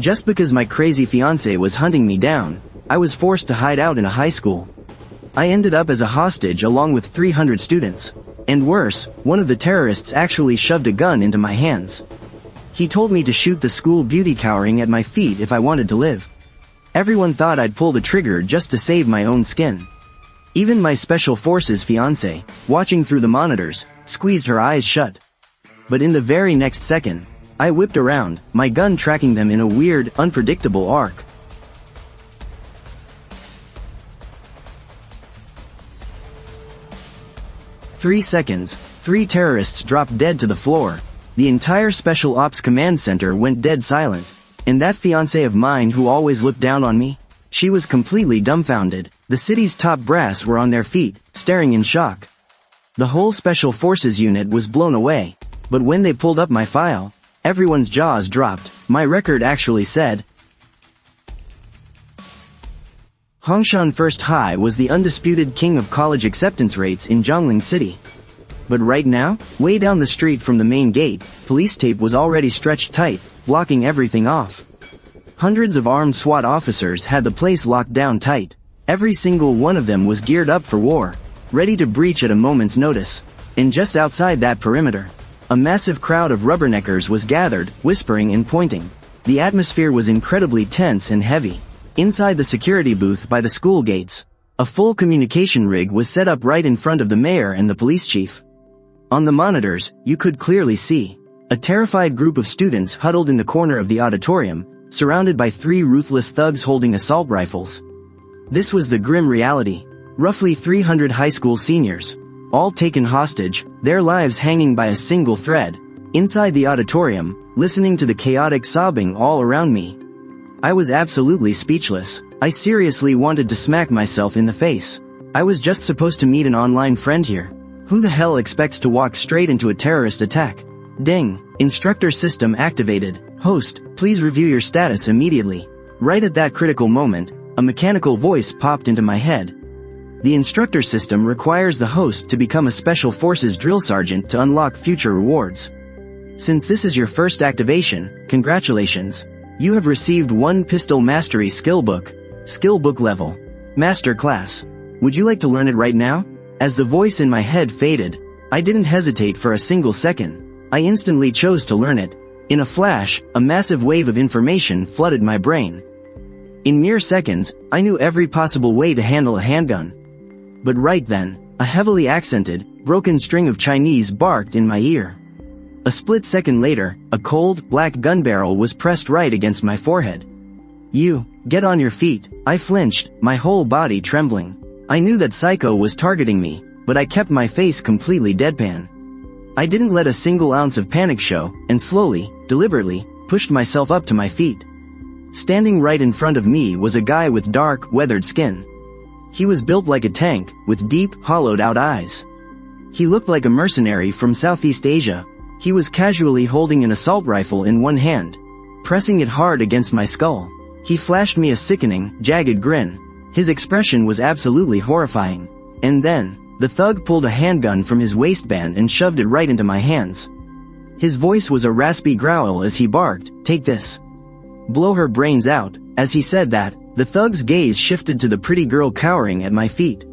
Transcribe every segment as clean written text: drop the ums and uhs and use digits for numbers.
Just because my crazy fiancé was hunting me down, I was forced to hide out in a high school. I ended up as a hostage along with 300 students. And worse, one of the terrorists actually shoved a gun into my hands. He told me to shoot the school beauty cowering at my feet if I wanted to live. Everyone thought I'd pull the trigger just to save my own skin. Even my special forces fiancé, watching through the monitors, squeezed her eyes shut. But in the very next second, I whipped around, my gun tracking them in a weird, unpredictable arc. "3 seconds, 3 terrorists dropped dead to the floor. The entire Special Ops Command Center went dead silent. And that fiancé of mine who always looked down on me? She was completely dumbfounded. The city's top brass were on their feet, staring in shock. The whole Special Forces unit was blown away. But when they pulled up my file, everyone's jaws dropped. My record actually said, Hongshan First High was the undisputed king of college acceptance rates in Zhongling City. But right now, way down the street from the main gate, police tape was already stretched tight, blocking everything off. Hundreds of armed SWAT officers had the place locked down tight. Every single one of them was geared up for war, ready to breach at a moment's notice. And just outside that perimeter, a massive crowd of rubberneckers was gathered, whispering and pointing. The atmosphere was incredibly tense and heavy. Inside the security booth by the school gates, a full communication rig was set up right in front of the mayor and the police chief. On the monitors, you could clearly see a terrified group of students huddled in the corner of the auditorium, surrounded by 3 ruthless thugs holding assault rifles. This was the grim reality. Roughly 300 high school seniors, all taken hostage, their lives hanging by a single thread, inside the auditorium, listening to the chaotic sobbing all around me. I was absolutely speechless. I seriously wanted to smack myself in the face. I was just supposed to meet an online friend here. Who the hell expects to walk straight into a terrorist attack? Ding. Instructor system activated. Host, please review your status immediately. Right at that critical moment, a mechanical voice popped into my head. The instructor system requires the host to become a Special Forces drill sergeant to unlock future rewards. Since this is your first activation, congratulations. You have received 1 Pistol Mastery Skill Book. Skill Book Level. Master Class. Would you like to learn it right now? As the voice in my head faded, I didn't hesitate for a single second. I instantly chose to learn it. In a flash, a massive wave of information flooded my brain. In mere seconds, I knew every possible way to handle a handgun. But right then, a heavily accented, broken string of Chinese barked in my ear. A split second later, a cold, black gun barrel was pressed right against my forehead. You, get on your feet. I flinched, my whole body trembling. I knew that Psycho was targeting me, but I kept my face completely deadpan. I didn't let a single ounce of panic show, and slowly, deliberately, pushed myself up to my feet. Standing right in front of me was a guy with dark, weathered skin. He was built like a tank, with deep, hollowed-out eyes. He looked like a mercenary from Southeast Asia. He was casually holding an assault rifle in one hand, pressing it hard against my skull. He flashed me a sickening, jagged grin. His expression was absolutely horrifying. And then, the thug pulled a handgun from his waistband and shoved it right into my hands. His voice was a raspy growl as he barked, "Take this. Blow her brains out." As he said that, the thug's gaze shifted to the pretty girl cowering at my feet.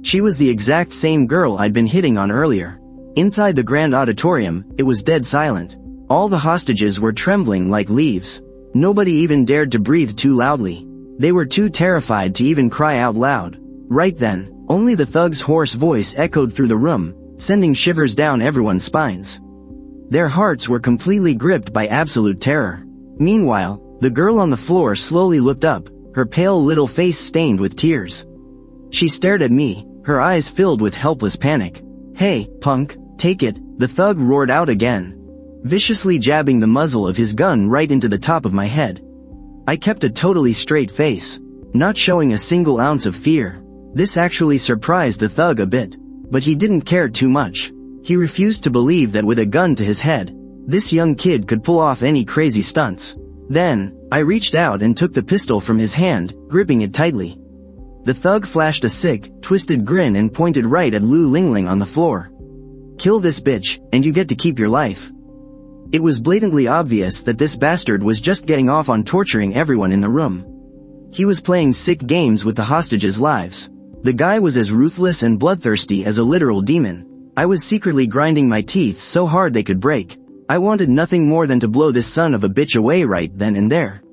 She was the exact same girl I'd been hitting on earlier. Inside the grand auditorium, it was dead silent. All the hostages were trembling like leaves. Nobody even dared to breathe too loudly. They were too terrified to even cry out loud. Right then, only the thug's hoarse voice echoed through the room, sending shivers down everyone's spines. Their hearts were completely gripped by absolute terror. Meanwhile, the girl on the floor slowly looked up, her pale little face stained with tears. She stared at me, her eyes filled with helpless panic. "Hey, punk, take it," the thug roared out again, viciously jabbing the muzzle of his gun right into the top of my head. I kept a totally straight face, not showing a single ounce of fear. This actually surprised the thug a bit, but he didn't care too much. He refused to believe that with a gun to his head, this young kid could pull off any crazy stunts. Then, I reached out and took the pistol from his hand, gripping it tightly. The thug flashed a sick, twisted grin and pointed right at Lu Lingling on the floor. "Kill this bitch, and you get to keep your life." It was blatantly obvious that this bastard was just getting off on torturing everyone in the room. He was playing sick games with the hostages' lives. The guy was as ruthless and bloodthirsty as a literal demon. I was secretly grinding my teeth so hard they could break. I wanted nothing more than to blow this son of a bitch away right then and there.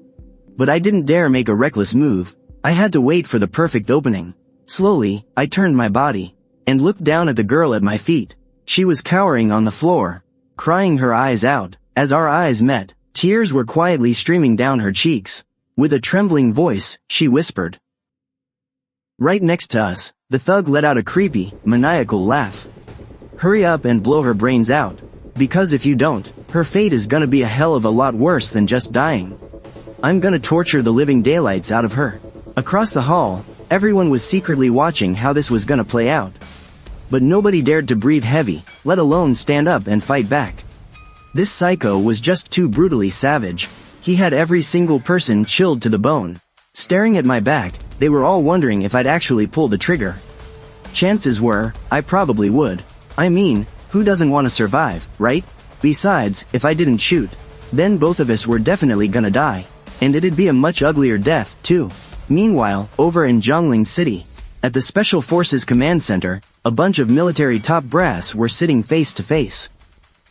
But I didn't dare make a reckless move. I had to wait for the perfect opening. Slowly, I turned my body and looked down at the girl at my feet. She was cowering on the floor, crying her eyes out. As our eyes met, tears were quietly streaming down her cheeks. With a trembling voice, she whispered. Right next to us, the thug let out a creepy, maniacal laugh. Hurry up and blow her brains out. Because if you don't, her fate is gonna be a hell of a lot worse than just dying. I'm gonna torture the living daylights out of her. Across the hall, everyone was secretly watching how this was gonna play out. But nobody dared to breathe heavy, let alone stand up and fight back. This psycho was just too brutally savage. He had every single person chilled to the bone. Staring at my back, they were all wondering if I'd actually pull the trigger. Chances were, I probably would. I mean, who doesn't want to survive, right? Besides, if I didn't shoot, then both of us were definitely gonna die. And it'd be a much uglier death, too. Meanwhile, over in Zhongling City, at the Special Forces Command Center, a bunch of military top brass were sitting face to face,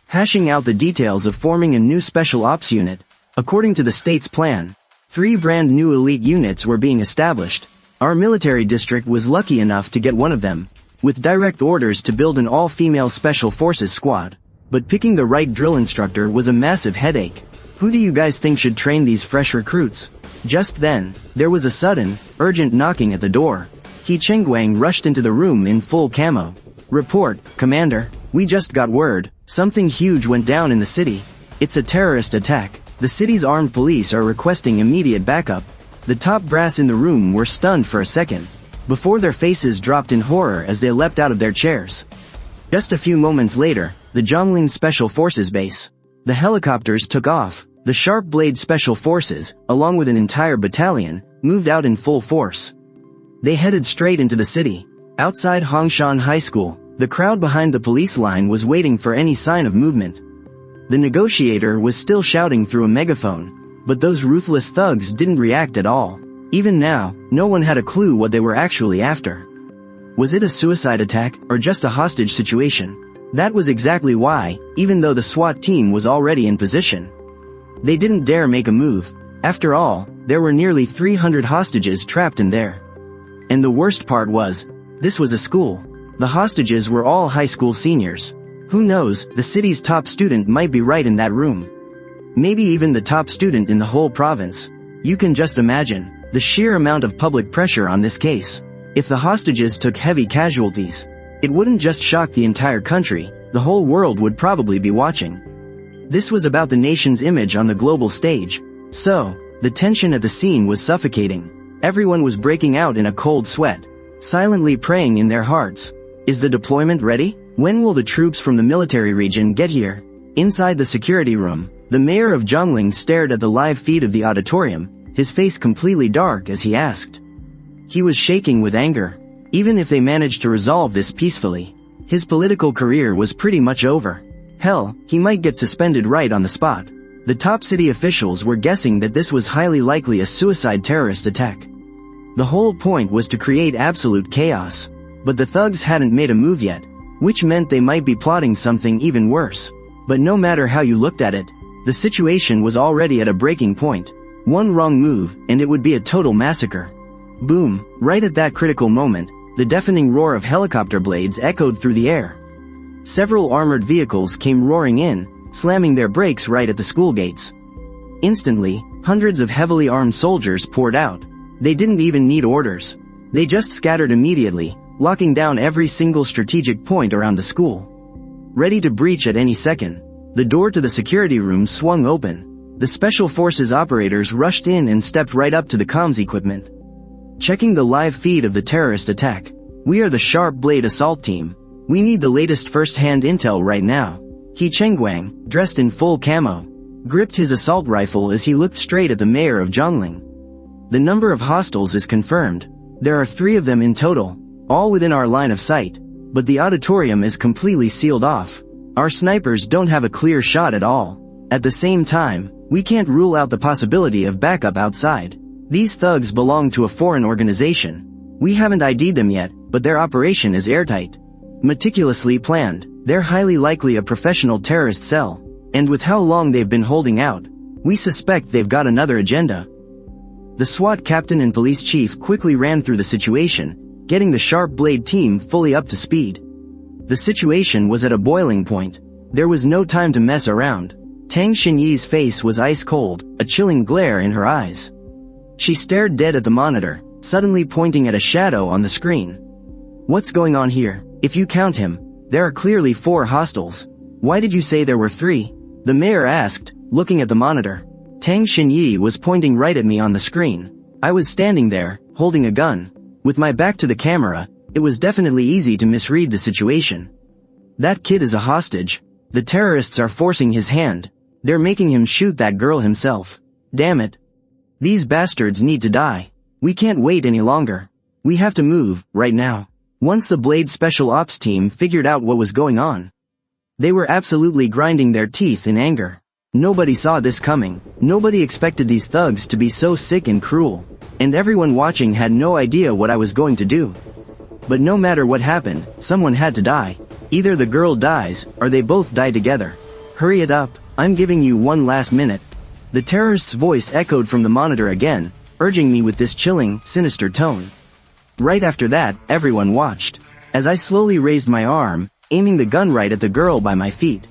hashing out the details of forming a new special ops unit. According to the state's plan, 3 brand new elite units were being established. Our military district was lucky enough to get one of them, with direct orders to build an all-female special forces squad. But picking the right drill instructor was a massive headache. Who do you guys think should train these fresh recruits? Just then, there was a sudden, urgent knocking at the door. He Chengguang rushed into the room in full camo. Report, Commander. We just got word. Something huge went down in the city. It's a terrorist attack. The city's armed police are requesting immediate backup. The top brass in the room were stunned for a second, before their faces dropped in horror as they leapt out of their chairs. Just a few moments later, the Zhongling Special Forces base. The helicopters took off. The Sharp Blade Special Forces, along with an entire battalion, moved out in full force. They headed straight into the city. Outside Hongshan High School, the crowd behind the police line was waiting for any sign of movement. The negotiator was still shouting through a megaphone, but those ruthless thugs didn't react at all. Even now, no one had a clue what they were actually after. Was it a suicide attack, or just a hostage situation? That was exactly why, even though the SWAT team was already in position, they didn't dare make a move. After all, there were nearly 300 hostages trapped in there. And the worst part was, this was a school. The hostages were all high school seniors. Who knows, the city's top student might be right in that room. Maybe even the top student in the whole province. You can just imagine the sheer amount of public pressure on this case. If the hostages took heavy casualties, it wouldn't just shock the entire country, the whole world would probably be watching. This was about the nation's image on the global stage. So, the tension at the scene was suffocating. Everyone was breaking out in a cold sweat, silently praying in their hearts. Is the deployment ready? When will the troops from the military region get here? Inside the security room, the mayor of Zhongling stared at the live feed of the auditorium, his face completely dark as he asked. He was shaking with anger. Even if they managed to resolve this peacefully, his political career was pretty much over. Hell, he might get suspended right on the spot. The top city officials were guessing that this was highly likely a suicide terrorist attack. The whole point was to create absolute chaos. But the thugs hadn't made a move yet, which meant they might be plotting something even worse. But no matter how you looked at it, the situation was already at a breaking point. One wrong move, and it would be a total massacre. Boom! Right at that critical moment, the deafening roar of helicopter blades echoed through the air. Several armored vehicles came roaring in, slamming their brakes right at the school gates. Instantly, hundreds of heavily armed soldiers poured out. They didn't even need orders. They just scattered immediately, locking down every single strategic point around the school, ready to breach at any second. The door to the security room swung open. The Special Forces operators rushed in and stepped right up to the comms equipment, checking the live feed of the terrorist attack. We are the Sharp Blade Assault Team. We need the latest first-hand intel right now. He Chengguang, dressed in full camo, gripped his assault rifle as he looked straight at the mayor of Zhongling. The number of hostiles is confirmed. There are 3 of them in total, all within our line of sight, but the auditorium is completely sealed off. Our snipers don't have a clear shot at all. At the same time, we can't rule out the possibility of backup outside. These thugs belong to a foreign organization. We haven't ID'd them yet, but their operation is airtight. Meticulously planned. They're highly likely a professional terrorist cell. And with how long they've been holding out, we suspect they've got another agenda. The SWAT captain and police chief quickly ran through the situation, getting the Sharp Blade team fully up to speed. The situation was at a boiling point. There was no time to mess around. Tang Xinyi's face was ice cold, a chilling glare in her eyes. She stared dead at the monitor, suddenly pointing at a shadow on the screen. What's going on here? If you count him, there are clearly 4 hostiles. Why did you say there were 3? The mayor asked, looking at the monitor. Tang Xinyi was pointing right at me on the screen. I was standing there, holding a gun. With my back to the camera, it was definitely easy to misread the situation. That kid is a hostage. The terrorists are forcing his hand. They're making him shoot that girl himself. Damn it. These bastards need to die. We can't wait any longer. We have to move, right now. Once the Blade Special Ops team figured out what was going on, they were absolutely grinding their teeth in anger. Nobody saw this coming. Nobody expected these thugs to be so sick and cruel. And everyone watching had no idea what I was going to do. But no matter what happened, someone had to die. Either the girl dies, or they both die together. Hurry it up, I'm giving you one last minute. The terrorist's voice echoed from the monitor again, urging me with this chilling, sinister tone. Right after that, everyone watched. As I slowly raised my arm, aiming the gun right at the girl by my feet.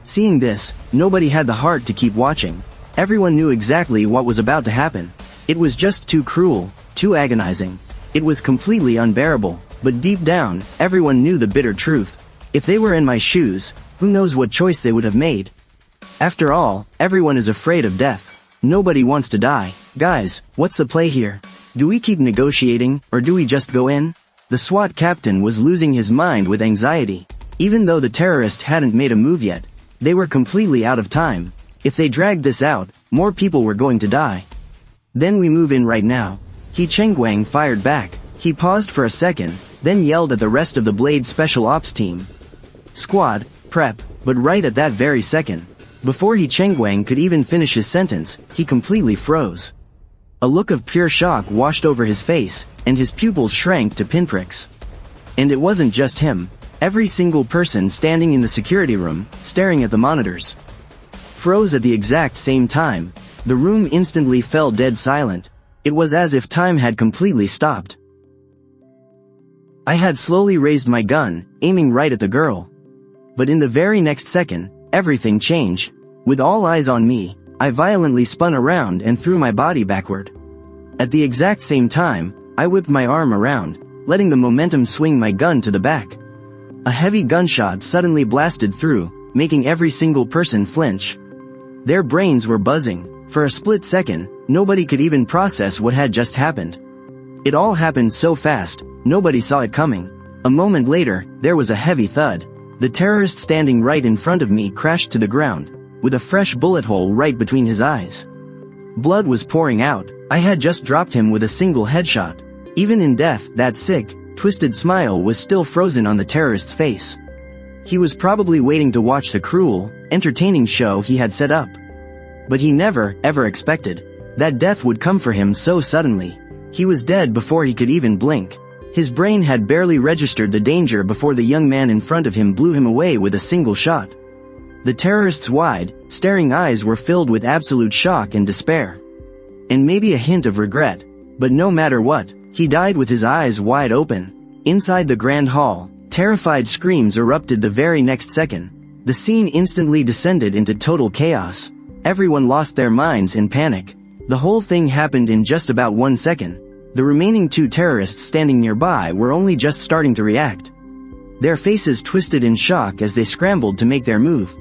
Seeing this, nobody had the heart to keep watching. Everyone knew exactly what was about to happen. It was just too cruel, too agonizing. It was completely unbearable, but deep down, everyone knew the bitter truth. If they were in my shoes, who knows what choice they would have made. After all, everyone is afraid of death. Nobody wants to die. Guys, what's the play here? Do we keep negotiating, or do we just go in? The SWAT captain was losing his mind with anxiety. Even though the terrorist hadn't made a move yet, they were completely out of time. If they dragged this out, more people were going to die. Then we move in right now. He Chengguang fired back. He paused for a second, then yelled at the rest of the Blade Special Ops team. Squad, prep, but right at that very second, before He Chengguang could even finish his sentence, he completely froze. A look of pure shock washed over his face, and his pupils shrank to pinpricks. And it wasn't just him. Every single person standing in the security room, staring at the monitors, froze at the exact same time. The room instantly fell dead silent. It was as if time had completely stopped. I had slowly raised my gun, aiming right at the girl. But in the very next second, everything changed. With all eyes on me, I violently spun around and threw my body backward. At the exact same time, I whipped my arm around, letting the momentum swing my gun to the back. A heavy gunshot suddenly blasted through, making every single person flinch. Their brains were buzzing. For a split second, nobody could even process what had just happened. It all happened so fast, nobody saw it coming. A moment later, there was a heavy thud. The terrorist standing right in front of me crashed to the ground, with a fresh bullet hole right between his eyes. Blood was pouring out. I had just dropped him with a single headshot. Even in death, that sick, twisted smile was still frozen on the terrorist's face. He was probably waiting to watch the cruel, entertaining show he had set up. But he never, ever expected that death would come for him so suddenly. He was dead before he could even blink. His brain had barely registered the danger before the young man in front of him blew him away with a single shot. The terrorist's wide, staring eyes were filled with absolute shock and despair. And maybe a hint of regret. But no matter what, he died with his eyes wide open. Inside the grand hall, terrified screams erupted the very next second. The scene instantly descended into total chaos. Everyone lost their minds in panic. The whole thing happened in just about 1 second. The remaining 2 terrorists standing nearby were only just starting to react. Their faces twisted in shock as they scrambled to make their move.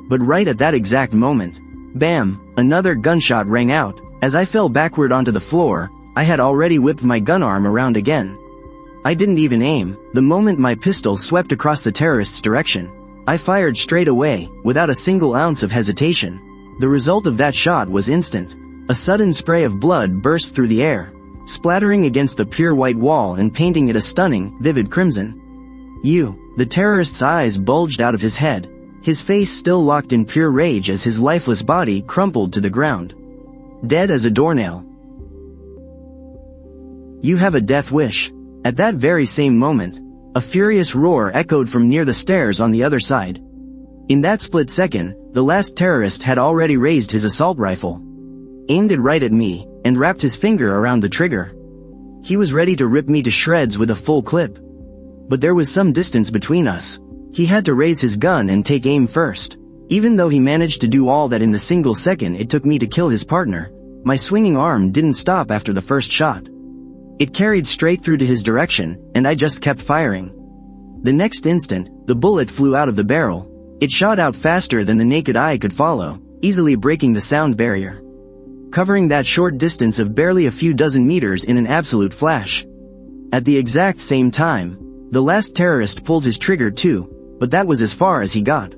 But right at that exact moment, bam, another gunshot rang out. As I fell backward onto the floor, I had already whipped my gun arm around again. I didn't even aim. The moment my pistol swept across the terrorist's direction, I fired straight away, without a single ounce of hesitation. The result of that shot was instant. A sudden spray of blood burst through the air, splattering against the pure white wall and painting it a stunning, vivid crimson. The terrorist's eyes bulged out of his head. his face still locked in pure rage as his lifeless body crumpled to the ground. Dead as a doornail. You have a death wish. At that very same moment, a furious roar echoed from near the stairs on the other side. In that split second, the last terrorist had already raised his assault rifle, aimed it right at me, and wrapped his finger around the trigger. He was ready to rip me to shreds with a full clip. But there was some distance between us. He had to raise his gun and take aim first. Even though he managed to do all that in the single second it took me to kill his partner, my swinging arm didn't stop after the first shot. It carried straight through to his direction, and I just kept firing. The next instant, the bullet flew out of the barrel. It shot out faster than the naked eye could follow, easily breaking the sound barrier, covering that short distance of barely a few dozen meters in an absolute flash. At the exact same time, the last terrorist pulled his trigger too, but that was as far as he got.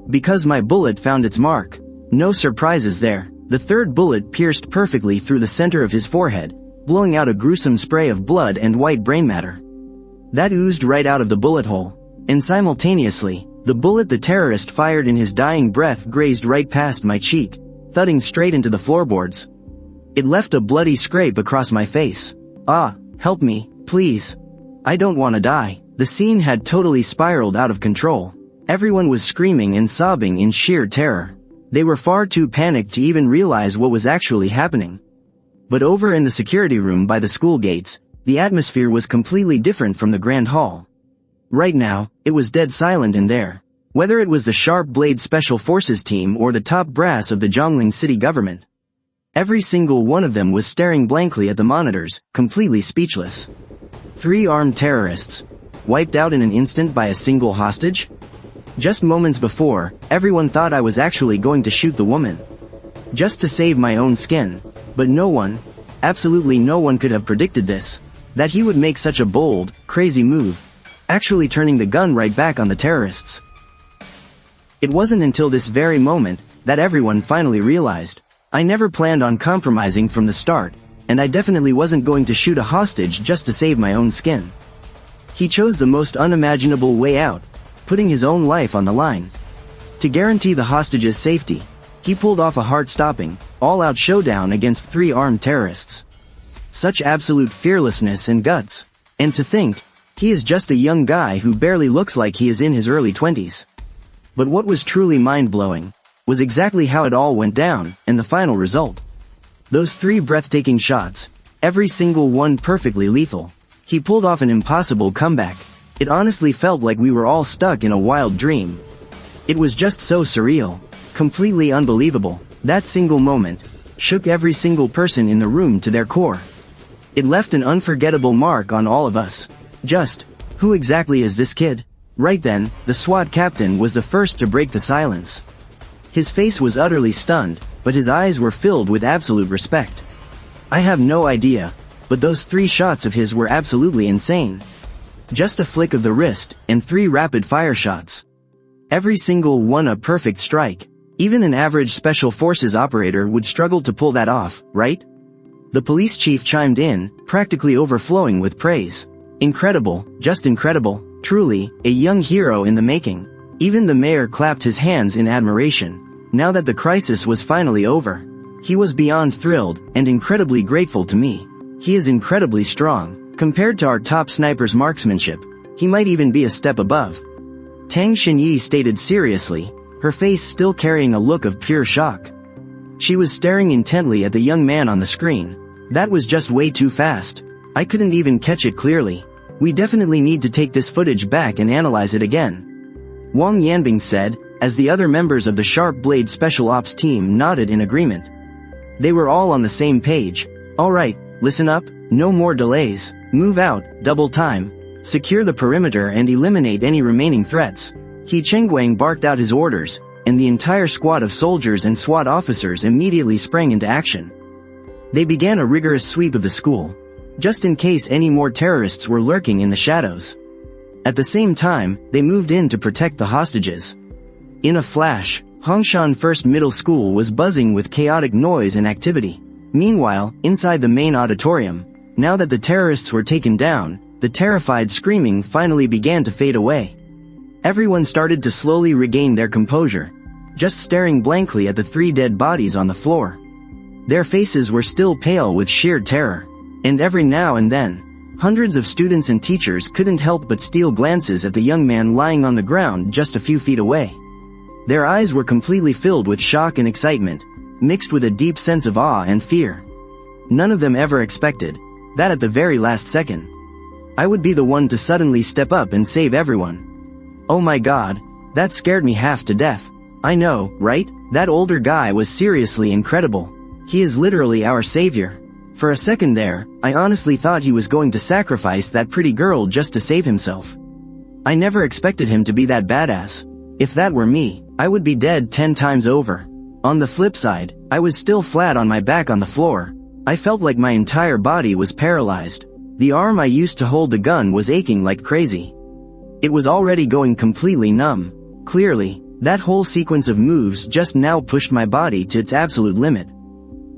Because my bullet found its mark. No surprises there. The third bullet pierced perfectly through the center of his forehead, blowing out a gruesome spray of blood and white brain matter that oozed right out of the bullet hole. And simultaneously, the bullet the terrorist fired in his dying breath grazed right past my cheek, thudding straight into the floorboards. It left a bloody scrape across my face. Ah, help me, please. I don't want to die. The scene had totally spiraled out of control. Everyone was screaming and sobbing in sheer terror. They were far too panicked to even realize what was actually happening. But over in the security room by the school gates, the atmosphere was completely different from the grand hall. Right now, it was dead silent in there. Whether it was the Sharp Blade Special Forces team or the top brass of the Zhongling city government. Every single one of them was staring blankly at the monitors, completely speechless. 3 armed terrorists. Wiped out in an instant by a single hostage? Just moments before, everyone thought I was actually going to shoot the woman, just to save my own skin. But no one, absolutely no one could have predicted this. That he would make such a bold, crazy move, actually turning the gun right back on the terrorists. It wasn't until this very moment that everyone finally realized. I never planned on compromising from the start, and I definitely wasn't going to shoot a hostage just to save my own skin. He chose the most unimaginable way out, putting his own life on the line. To guarantee the hostage's safety, he pulled off a heart-stopping, all-out showdown against 3 armed terrorists. Such absolute fearlessness and guts. And to think, he is just a young guy who barely looks like he is in his early 20s. But what was truly mind-blowing was exactly how it all went down, and the final result. Those 3 breathtaking shots, every single one perfectly lethal. He pulled off an impossible comeback. It honestly felt like we were all stuck in a wild dream. It was just so surreal, completely unbelievable. That single moment shook every single person in the room to their core. It left an unforgettable mark on all of us. Just, who exactly is this kid? Right then, the SWAT captain was the first to break the silence. His face was utterly stunned, but his eyes were filled with absolute respect. I have no idea, but those 3 shots of his were absolutely insane. Just a flick of the wrist, and 3 rapid-fire shots. Every single one a perfect strike. Even an average special forces operator would struggle to pull that off, right? The police chief chimed in, practically overflowing with praise. Incredible, just incredible, truly, a young hero in the making. Even the mayor clapped his hands in admiration. Now that the crisis was finally over, he was beyond thrilled, and incredibly grateful to me. He is incredibly strong. Compared to our top sniper's marksmanship, he might even be a step above. Tang Xinyi stated seriously, her face still carrying a look of pure shock. She was staring intently at the young man on the screen. That was just way too fast. I couldn't even catch it clearly. We definitely need to take this footage back and analyze it again, Wang Yanbing said, as the other members of the Sharp Blade Special Ops team nodded in agreement. They were all on the same page. Alright, listen up, no more delays. Move out, double time. Secure the perimeter and eliminate any remaining threats. He Chengguang barked out his orders, and the entire squad of soldiers and SWAT officers immediately sprang into action. They began a rigorous sweep of the school, just in case any more terrorists were lurking in the shadows. At the same time, they moved in to protect the hostages. In a flash, Hongshan First Middle School was buzzing with chaotic noise and activity. Meanwhile, inside the main auditorium, now that the terrorists were taken down, the terrified screaming finally began to fade away. Everyone started to slowly regain their composure, just staring blankly at the 3 dead bodies on the floor. Their faces were still pale with sheer terror, and every now and then, hundreds of students and teachers couldn't help but steal glances at the young man lying on the ground just a few feet away. Their eyes were completely filled with shock and excitement, mixed with a deep sense of awe and fear. None of them ever expected that at the very last second, I would be the one to suddenly step up and save everyone. Oh my god, that scared me half to death. I know, right? That older guy was seriously incredible. He is literally our savior. For a second there, I honestly thought he was going to sacrifice that pretty girl just to save himself. I never expected him to be that badass. If that were me, I would be dead 10 times over. On the flip side, I was still flat on my back on the floor. I felt like my entire body was paralyzed. The arm I used to hold the gun was aching like crazy. It was already going completely numb. Clearly, that whole sequence of moves just now pushed my body to its absolute limit.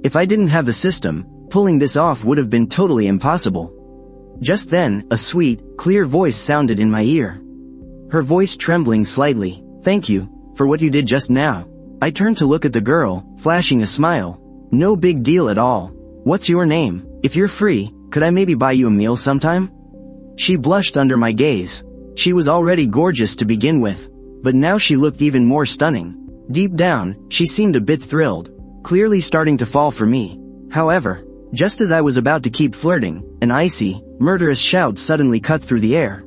If I didn't have the system, pulling this off would have been totally impossible. Just then, a sweet, clear voice sounded in my ear. Her voice trembling slightly. "Thank you, for what you did just now." I turned to look at the girl, flashing a smile. "No big deal at all. What's your name? If you're free, could I maybe buy you a meal sometime?" She blushed under my gaze. She was already gorgeous to begin with, but now she looked even more stunning. Deep down, she seemed a bit thrilled, clearly starting to fall for me. However, just as I was about to keep flirting, an icy, murderous shout suddenly cut through the air.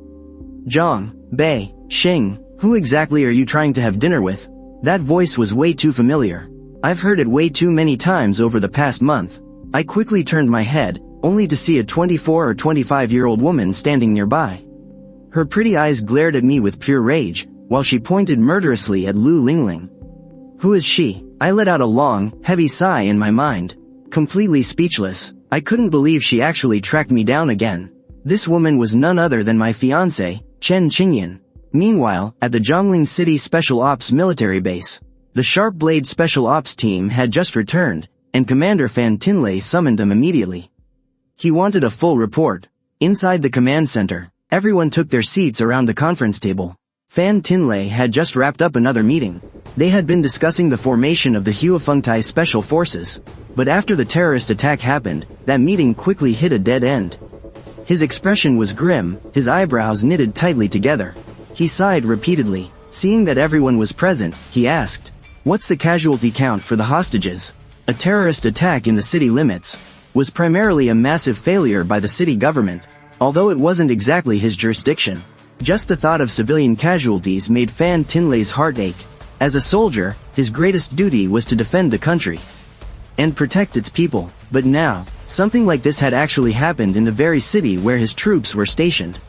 "Zhang, Bei, Xing, who exactly are you trying to have dinner with?" That voice was way too familiar. I've heard it way too many times over the past month. I quickly turned my head, only to see a 24 or 25-year-old woman standing nearby. Her pretty eyes glared at me with pure rage, while she pointed murderously at Lu Lingling. Who is she? I let out a long, heavy sigh in my mind. Completely speechless, I couldn't believe she actually tracked me down again. This woman was none other than my fiancé, Chen Qingyan. Meanwhile, at the Zhongling City Special Ops military base, the Sharp Blade Special Ops team had just returned, and Commander Fan Tinlay summoned them immediately. He wanted a full report. Inside the command center, everyone took their seats around the conference table. Fan Tinlay had just wrapped up another meeting. They had been discussing the formation of the Huafengtai Special Forces. But after the terrorist attack happened, that meeting quickly hit a dead end. His expression was grim, his eyebrows knitted tightly together. He sighed repeatedly. Seeing that everyone was present, he asked, "What's the casualty count for the hostages?" A terrorist attack in the city limits was primarily a massive failure by the city government, although it wasn't exactly his jurisdiction. Just the thought of civilian casualties made Fan Tinlay's heart ache. As a soldier, his greatest duty was to defend the country and protect its people. But now, something like this had actually happened in the very city where his troops were stationed.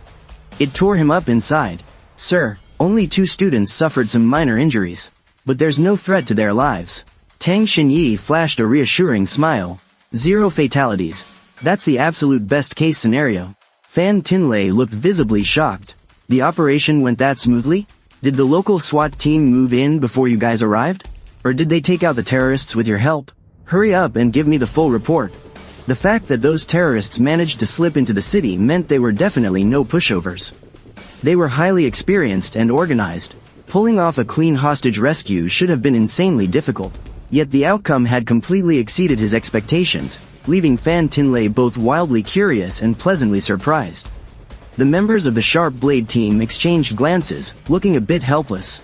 It tore him up inside. "Sir, only 2 students suffered some minor injuries, but there's no threat to their lives." Tang Xinyi flashed a reassuring smile. "0 fatalities. That's the absolute best case scenario." Fan Tinlay looked visibly shocked. "The operation went that smoothly? Did the local SWAT team move in before you guys arrived? Or did they take out the terrorists with your help? Hurry up and give me the full report." The fact that those terrorists managed to slip into the city meant they were definitely no pushovers. They were highly experienced and organized. Pulling off a clean hostage rescue should have been insanely difficult. Yet the outcome had completely exceeded his expectations, leaving Fan Tinlay both wildly curious and pleasantly surprised. The members of the Sharp Blade team exchanged glances, looking a bit helpless.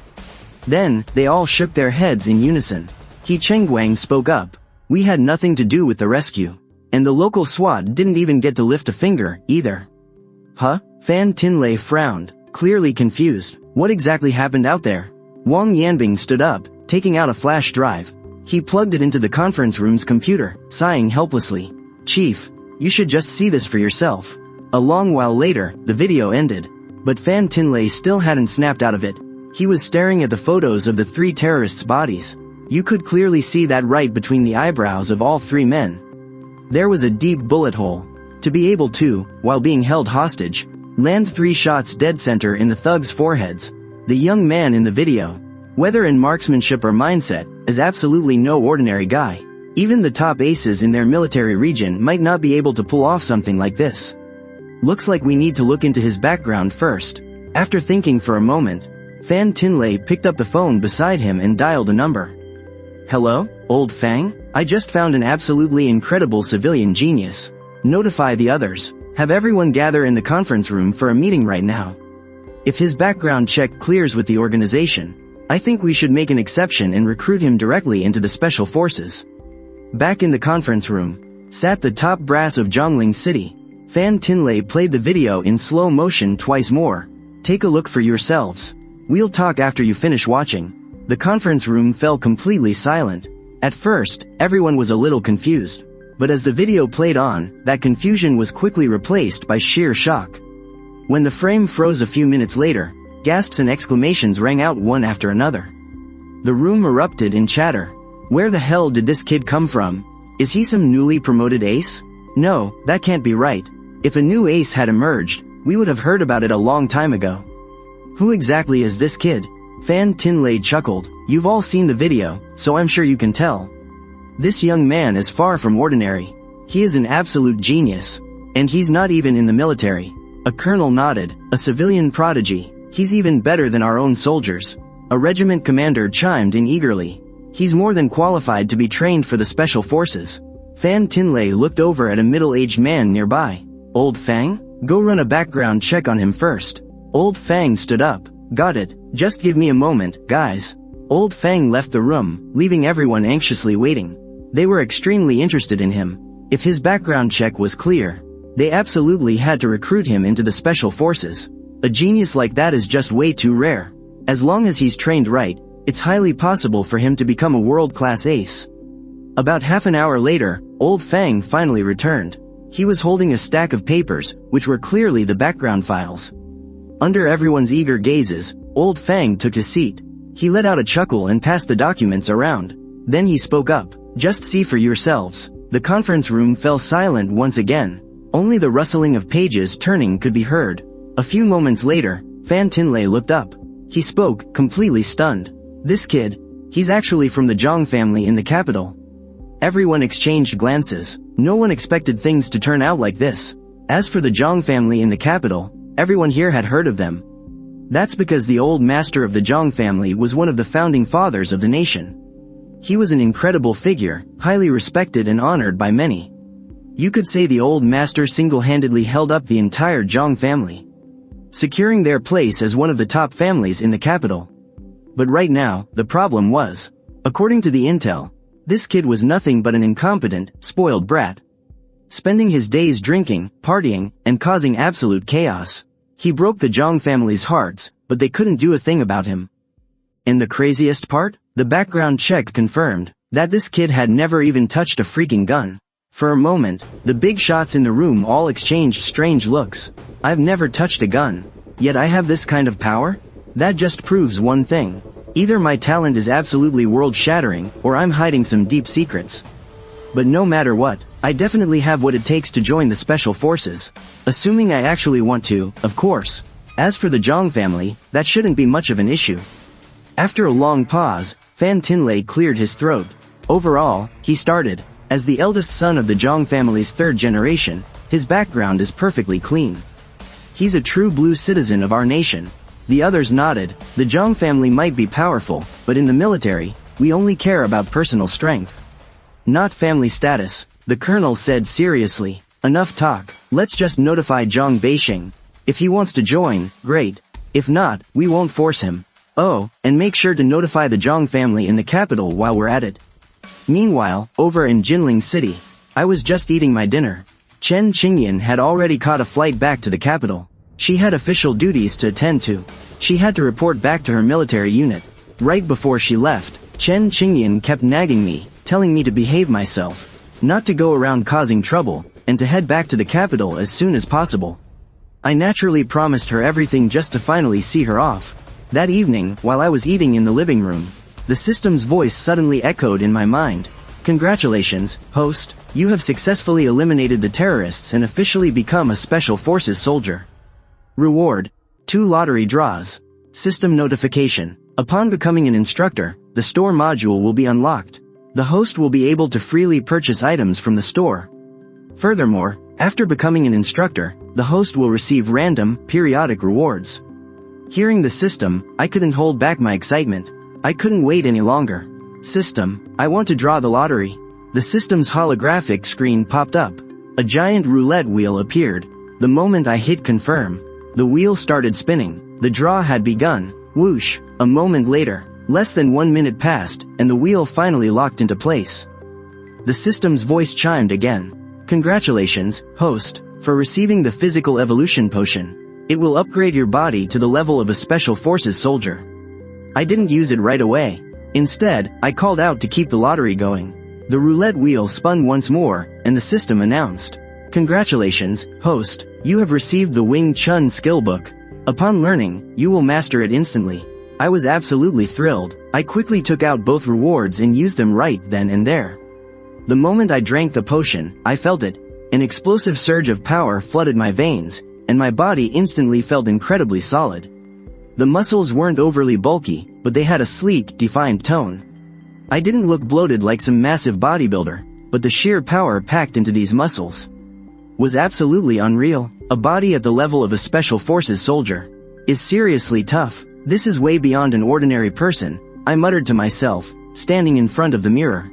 Then, they all shook their heads in unison. He Chengguang spoke up. "We had nothing to do with the rescue. And the local SWAT didn't even get to lift a finger, either." "Huh?" Fan Tinlay frowned, clearly confused. What exactly happened out there? Wang Yanbing stood up, taking out a flash drive. He plugged it into the conference room's computer, sighing helplessly. "Chief, you should just see this for yourself." A long while later, the video ended. But Fan Tinlay still hadn't snapped out of it. He was staring at the photos of the 3 terrorists' bodies. You could clearly see that right between the eyebrows of all 3 men. There was a deep bullet hole. To be able to, while being held hostage, land 3 shots dead center in the thugs' foreheads. The young man in the video, whether in marksmanship or mindset, is absolutely no ordinary guy. Even the top aces in their military region might not be able to pull off something like this. Looks like we need to look into his background first. After thinking for a moment, Fan Tinley picked up the phone beside him and dialed a number. Hello, old Fang? I just found an absolutely incredible civilian genius. Notify the others. Have everyone gather in the conference room for a meeting right now. If his background check clears with the organization, I think we should make an exception and recruit him directly into the special forces. Back in the conference room, sat the top brass of Zhongling City. Fan Tinley played the video in slow motion twice more. Take a look for yourselves. We'll talk after you finish watching. The conference room fell completely silent. At first, everyone was a little confused. But as the video played on, that confusion was quickly replaced by sheer shock. When the frame froze a few minutes later, gasps and exclamations rang out one after another. The room erupted in chatter. Where the hell did this kid come from? Is he some newly promoted ace? No, that can't be right. If a new ace had emerged, we would have heard about it a long time ago. Who exactly is this kid? Fan Tinley chuckled. You've all seen the video, so I'm sure you can tell. This young man is far from ordinary. He is an absolute genius. And he's not even in the military. A colonel nodded. A civilian prodigy. He's even better than our own soldiers. A regiment commander chimed in eagerly. He's more than qualified to be trained for the special forces. Fan Tinley looked over at a middle-aged man nearby. Old Fang? Go run a background check on him first. Old Fang stood up. Got it. Just give me a moment, guys. Old Fang left the room, leaving everyone anxiously waiting. They were extremely interested in him. If his background check was clear, they absolutely had to recruit him into the special forces. A genius like that is just way too rare. As long as he's trained right, it's highly possible for him to become a world-class ace. About half an hour later, Old Fang finally returned. He was holding a stack of papers, which were clearly the background files. Under everyone's eager gazes, Old Fang took his seat. He let out a chuckle and passed the documents around. Then he spoke up. Just see for yourselves. The conference room fell silent once again. Only the rustling of pages turning could be heard. A few moments later, Fan Tinley looked up. He spoke, completely stunned. This kid, he's actually from the Zhang family in the capital. Everyone exchanged glances. No one expected things to turn out like this. As for the Zhang family in the capital, everyone here had heard of them. That's because the old master of the Zhang family was one of the founding fathers of the nation. He was an incredible figure, highly respected and honored by many. You could say the old master single-handedly held up the entire Zhang family, securing their place as one of the top families in the capital. But right now, the problem was, according to the intel, this kid was nothing but an incompetent, spoiled brat. Spending his days drinking, partying, and causing absolute chaos. He broke the Zhang family's hearts, but they couldn't do a thing about him. And the craziest part? The background check confirmed that this kid had never even touched a freaking gun. For a moment, the big shots in the room all exchanged strange looks. I've never touched a gun, yet I have this kind of power? That just proves one thing. Either my talent is absolutely world-shattering, or I'm hiding some deep secrets. But no matter what, I definitely have what it takes to join the special forces. Assuming I actually want to, of course. As for the Zhang family, that shouldn't be much of an issue. After a long pause, Fan Tinley cleared his throat. Overall, he started. As the eldest son of the Zhang family's third generation, his background is perfectly clean. He's a true blue citizen of our nation. The others nodded. The Zhang family might be powerful, but in the military, we only care about personal strength, not family status. The colonel said seriously. Enough talk. Let's just notify Zhang Beixing. If he wants to join, great. If not, we won't force him. Oh, and make sure to notify the Zhang family in the capital while we're at it. Meanwhile, over in Jinling City, I was just eating my dinner. Chen Qingyan had already caught a flight back to the capital. She had official duties to attend to. She had to report back to her military unit. Right before she left, Chen Qingyan kept nagging me, telling me to behave myself, not to go around causing trouble, and to head back to the capital as soon as possible. I naturally promised her everything just to finally see her off. That evening, while I was eating in the living room, the system's voice suddenly echoed in my mind. Congratulations, host, you have successfully eliminated the terrorists and officially become a Special Forces soldier. Reward: 2 lottery draws. System notification. Upon becoming an instructor, the store module will be unlocked. The host will be able to freely purchase items from the store. Furthermore, after becoming an instructor, the host will receive random, periodic rewards. Hearing the system, I couldn't hold back my excitement. I couldn't wait any longer. System, I want to draw the lottery. The system's holographic screen popped up. A giant roulette wheel appeared. The moment I hit confirm, the wheel started spinning. The draw had begun. Whoosh, a moment later, less than 1 minute passed, and the wheel finally locked into place. The system's voice chimed again. Congratulations, host, for receiving the physical evolution potion. It will upgrade your body to the level of a special forces soldier. I didn't use it right away. Instead, I called out to keep the lottery going. The roulette wheel spun once more, and the system announced, Congratulations, host, you have received the Wing Chun skill book. Upon learning, you will master it instantly. I was absolutely thrilled. I quickly took out both rewards and used them right then and there. The moment I drank the potion, I felt it. An explosive surge of power flooded my veins, and my body instantly felt incredibly solid. The muscles weren't overly bulky, but they had a sleek, defined tone. I didn't look bloated like some massive bodybuilder, but the sheer power packed into these muscles was absolutely unreal. A body at the level of a special forces soldier is seriously tough. This is way beyond an ordinary person, I muttered to myself, standing in front of the mirror.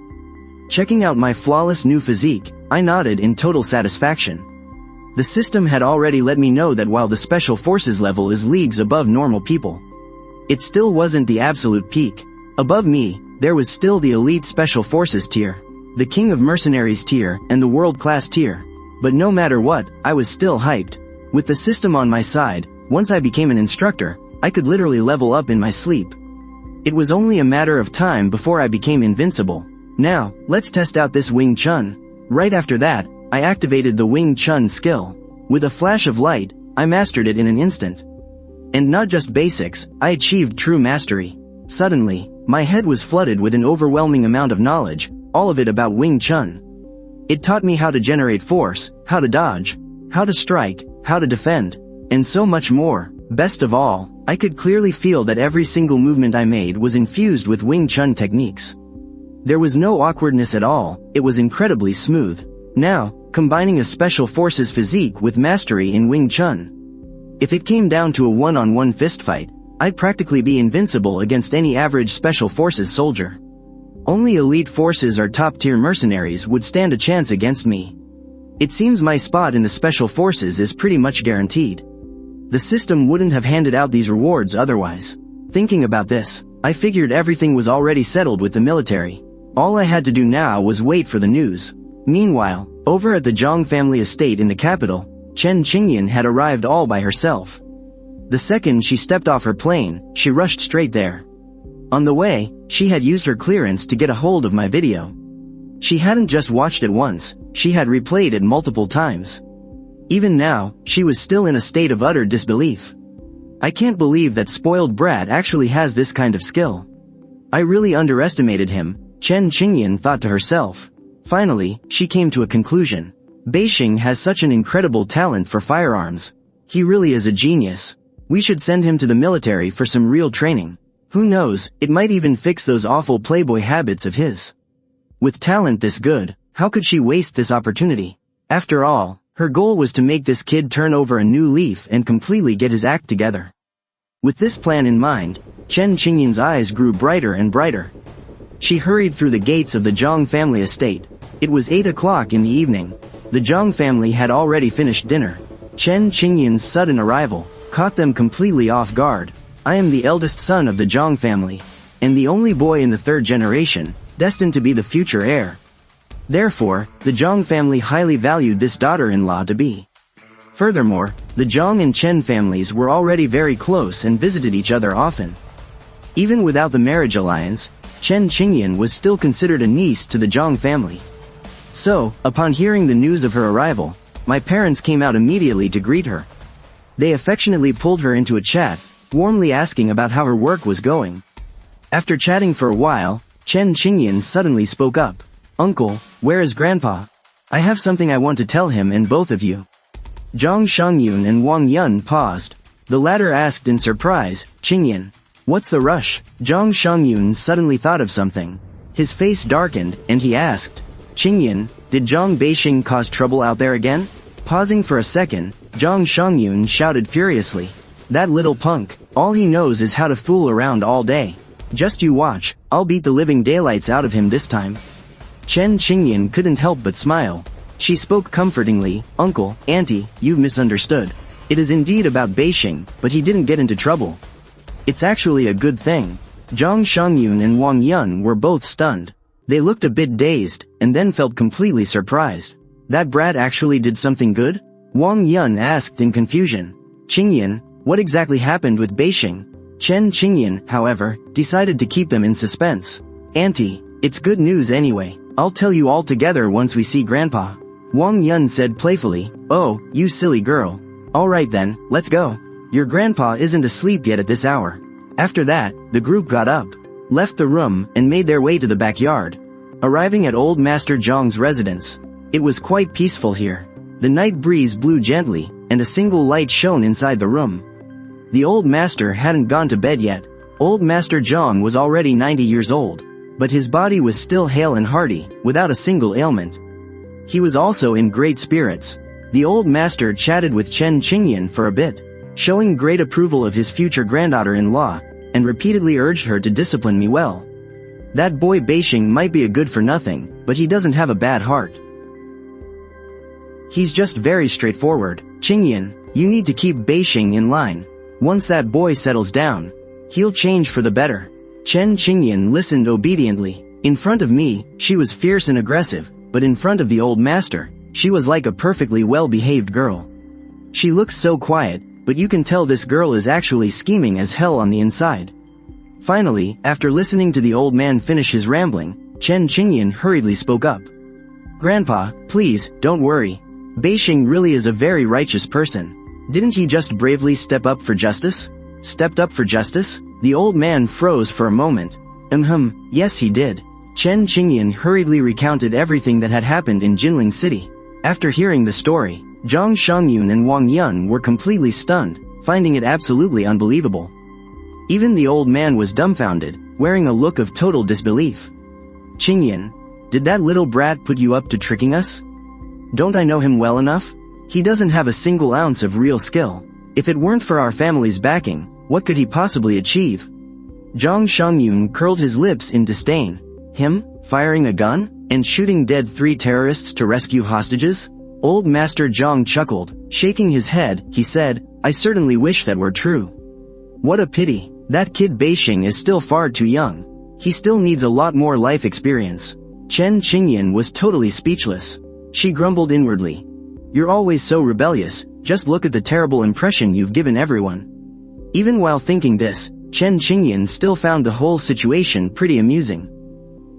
Checking out my flawless new physique, I nodded in total satisfaction. The system had already let me know that while the special forces level is leagues above normal people, it still wasn't the absolute peak. Above me, there was still the elite special forces tier, the king of mercenaries tier, and the world-class tier. But no matter what, I was still hyped. With the system on my side, once I became an instructor, I could literally level up in my sleep. It was only a matter of time before I became invincible. Now, let's test out this Wing Chun. Right after that, I activated the Wing Chun skill. With a flash of light, I mastered it in an instant. And not just basics, I achieved true mastery. Suddenly, my head was flooded with an overwhelming amount of knowledge, all of it about Wing Chun. It taught me how to generate force, how to dodge, how to strike, how to defend, and so much more. Best of all, I could clearly feel that every single movement I made was infused with Wing Chun techniques. There was no awkwardness at all, it was incredibly smooth. Now, combining a special forces physique with mastery in Wing Chun. If it came down to a one-on-one fistfight, I'd practically be invincible against any average special forces soldier. Only elite forces or top-tier mercenaries would stand a chance against me. It seems my spot in the special forces is pretty much guaranteed. The system wouldn't have handed out these rewards otherwise. Thinking about this, I figured everything was already settled with the military. All I had to do now was wait for the news. Meanwhile, over at the Zhang family estate in the capital, Chen Qingyan had arrived all by herself. The second she stepped off her plane, she rushed straight there. On the way, she had used her clearance to get a hold of my video. She hadn't just watched it once, she had replayed it multiple times. Even now, she was still in a state of utter disbelief. I can't believe that spoiled brat actually has this kind of skill. I really underestimated him, Chen Qingyan thought to herself. Finally, she came to a conclusion. Beixing has such an incredible talent for firearms. He really is a genius. We should send him to the military for some real training. Who knows, it might even fix those awful playboy habits of his. With talent this good, how could she waste this opportunity? After all, her goal was to make this kid turn over a new leaf and completely get his act together. With this plan in mind, Chen Qingyan's eyes grew brighter and brighter. She hurried through the gates of the Zhang family estate. It was 8 o'clock in the evening. The Zhang family had already finished dinner. Chen Qingyan's sudden arrival caught them completely off guard. I am the eldest son of the Zhang family, and the only boy in the third generation, destined to be the future heir. Therefore, the Zhang family highly valued this daughter-in-law to be. Furthermore, the Zhang and Chen families were already very close and visited each other often. Even without the marriage alliance, Chen Qingyan was still considered a niece to the Zhang family. So, upon hearing the news of her arrival, my parents came out immediately to greet her. They affectionately pulled her into a chat, warmly asking about how her work was going. After chatting for a while, Chen Qingyan suddenly spoke up. Uncle, where is Grandpa? I have something I want to tell him and both of you. Zhang Shangyun and Wang Yun paused. The latter asked in surprise, Qingyan, what's the rush? Zhang Shangyun suddenly thought of something. His face darkened, and he asked, Qingyan, did Zhang Beixing cause trouble out there again? Pausing for a second, Zhang Shangyun shouted furiously. That little punk, all he knows is how to fool around all day. Just you watch, I'll beat the living daylights out of him this time. Chen Qingyan couldn't help but smile. She spoke comfortingly, Uncle, Auntie, you've misunderstood. It is indeed about Beixing, but he didn't get into trouble. It's actually a good thing. Zhang Shangyun and Wang Yun were both stunned. They looked a bit dazed, and then felt completely surprised. That brat actually did something good? Wang Yun asked in confusion. Qingyan, what exactly happened with Beixing? Chen Qingyan, however, decided to keep them in suspense. Auntie, it's good news anyway. I'll tell you all together once we see Grandpa. Wang Yun said playfully. Oh, you silly girl. Alright then, let's go. Your grandpa isn't asleep yet at this hour. After that, the group got up, left the room, and made their way to the backyard. Arriving at Old Master Zhang's residence. It was quite peaceful here. The night breeze blew gently, and a single light shone inside the room. The old master hadn't gone to bed yet. Old Master Zhang was already 90 years old, but his body was still hale and hearty, without a single ailment. He was also in great spirits. The old master chatted with Chen Qingyan for a bit, showing great approval of his future granddaughter-in-law, and repeatedly urged her to discipline me well. That boy Beixing might be a good-for-nothing, but he doesn't have a bad heart. He's just very straightforward. Qingyan, you need to keep Beixing in line. Once that boy settles down, he'll change for the better. Chen Qingyan listened obediently. In front of me, she was fierce and aggressive, but in front of the old master, she was like a perfectly well-behaved girl. She looks so quiet, but you can tell this girl is actually scheming as hell on the inside. Finally, after listening to the old man finish his rambling, Chen Qingyan hurriedly spoke up. Grandpa, please, don't worry. Beixing really is a very righteous person. Didn't he just bravely step up for justice? Stepped up for justice? The old man froze for a moment. Yes he did. Chen Qingyan hurriedly recounted everything that had happened in Jinling City. After hearing the story, Zhang Shangyun and Wang Yun were completely stunned, finding it absolutely unbelievable. Even the old man was dumbfounded, wearing a look of total disbelief. Qingyan, did that little brat put you up to tricking us? Don't I know him well enough? He doesn't have a single ounce of real skill. If it weren't for our family's backing, what could he possibly achieve? Zhang Shangyun curled his lips in disdain. Him, firing a gun, and shooting dead 3 terrorists to rescue hostages? Old Master Zhang chuckled. Shaking his head, he said, I certainly wish that were true. What a pity. That kid Beixing is still far too young. He still needs a lot more life experience. Chen Qingyan was totally speechless. She grumbled inwardly. You're always so rebellious, just look at the terrible impression you've given everyone. Even while thinking this, Chen Qingyan still found the whole situation pretty amusing.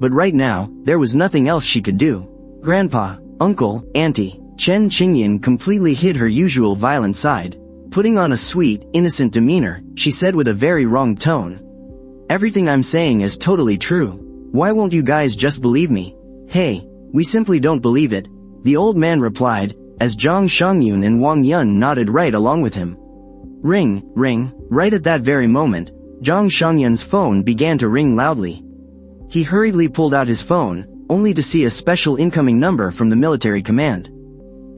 But right now, there was nothing else she could do. Grandpa, Uncle, Auntie, Chen Qingyan completely hid her usual violent side. Putting on a sweet, innocent demeanor, she said with a very wrong tone. Everything I'm saying is totally true. Why won't you guys just believe me? Hey, we simply don't believe it, the old man replied, as Zhang Shangyun and Wang Yun nodded right along with him. Ring, ring. Right at that very moment, Zhang Shangyun's phone began to ring loudly. He hurriedly pulled out his phone, only to see a special incoming number from the military command.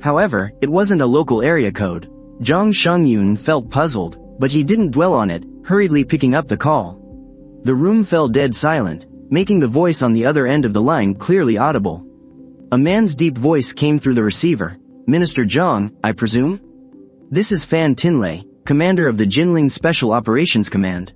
However, it wasn't a local area code. Zhang Shangyun felt puzzled, but he didn't dwell on it, hurriedly picking up the call. The room fell dead silent, making the voice on the other end of the line clearly audible. A man's deep voice came through the receiver. Minister Zhang, I presume? This is Fan Tinlei, commander of the Jinling Special Operations Command.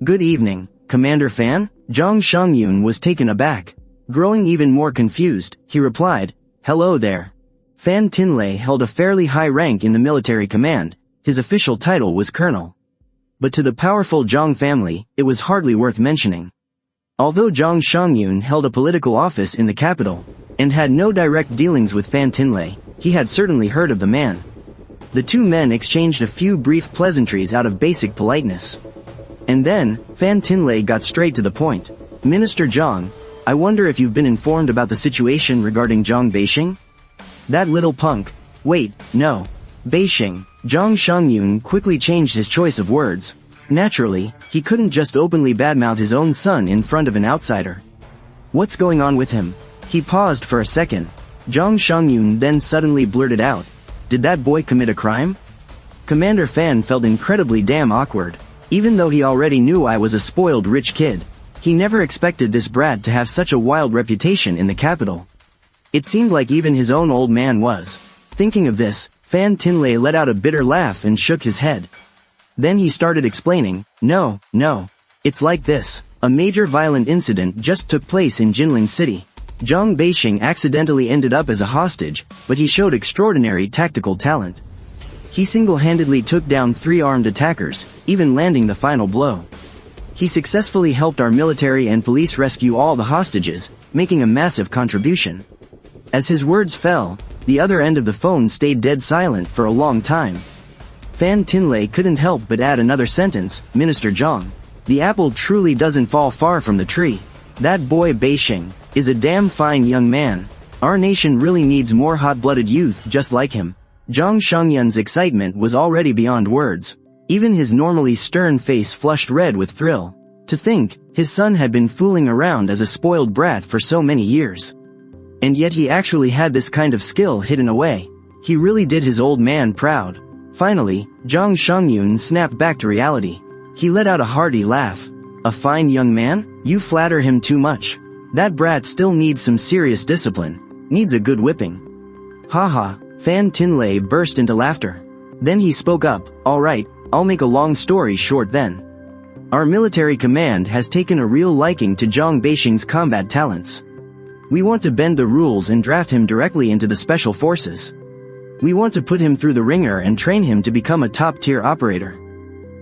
Good evening, Commander Fan? Zhang Shangyun was taken aback. Growing even more confused, he replied, Hello there. Fan Tinlei held a fairly high rank in the military command. His official title was colonel. But to the powerful Zhang family, it was hardly worth mentioning. Although Zhang Shangyun held a political office in the capital, and had no direct dealings with Fan Tinlei, he had certainly heard of the man. The two men exchanged a few brief pleasantries out of basic politeness. And then, Fan Tinlei got straight to the point. Minister Zhang, I wonder if you've been informed about the situation regarding Zhang Beixing? That little punk. Wait, no. Beixing. Zhang Shangyun quickly changed his choice of words. Naturally, he couldn't just openly badmouth his own son in front of an outsider. What's going on with him? He paused for a second. Zhang Shangyun then suddenly blurted out, Did that boy commit a crime? Commander Fan felt incredibly damn awkward. Even though he already knew I was a spoiled rich kid, he never expected this brat to have such a wild reputation in the capital. It seemed like even his own old man was. Thinking of this, Fan Tinley let out a bitter laugh and shook his head. Then he started explaining, No, it's like this. A major violent incident just took place in Jinling City. Zhang Beixing accidentally ended up as a hostage, but he showed extraordinary tactical talent. He single-handedly took down 3 armed attackers, even landing the final blow. He successfully helped our military and police rescue all the hostages, making a massive contribution. As his words fell, the other end of the phone stayed dead silent for a long time. Fan Tinley couldn't help but add another sentence, Minister Zhang. The apple truly doesn't fall far from the tree. That boy Beixing is a damn fine young man. Our nation really needs more hot-blooded youth just like him. Zhang Shangyun's excitement was already beyond words. Even his normally stern face flushed red with thrill. To think, his son had been fooling around as a spoiled brat for so many years. And yet he actually had this kind of skill hidden away. He really did his old man proud. Finally, Zhang Shangyun snapped back to reality. He let out a hearty laugh. A fine young man? You flatter him too much. That brat still needs some serious discipline. Needs a good whipping. Haha. Fan Tinley burst into laughter. Then he spoke up, Alright, I'll make a long story short then. Our military command has taken a real liking to Zhang Beixing's combat talents. We want to bend the rules and draft him directly into the special forces. We want to put him through the ringer and train him to become a top-tier operator.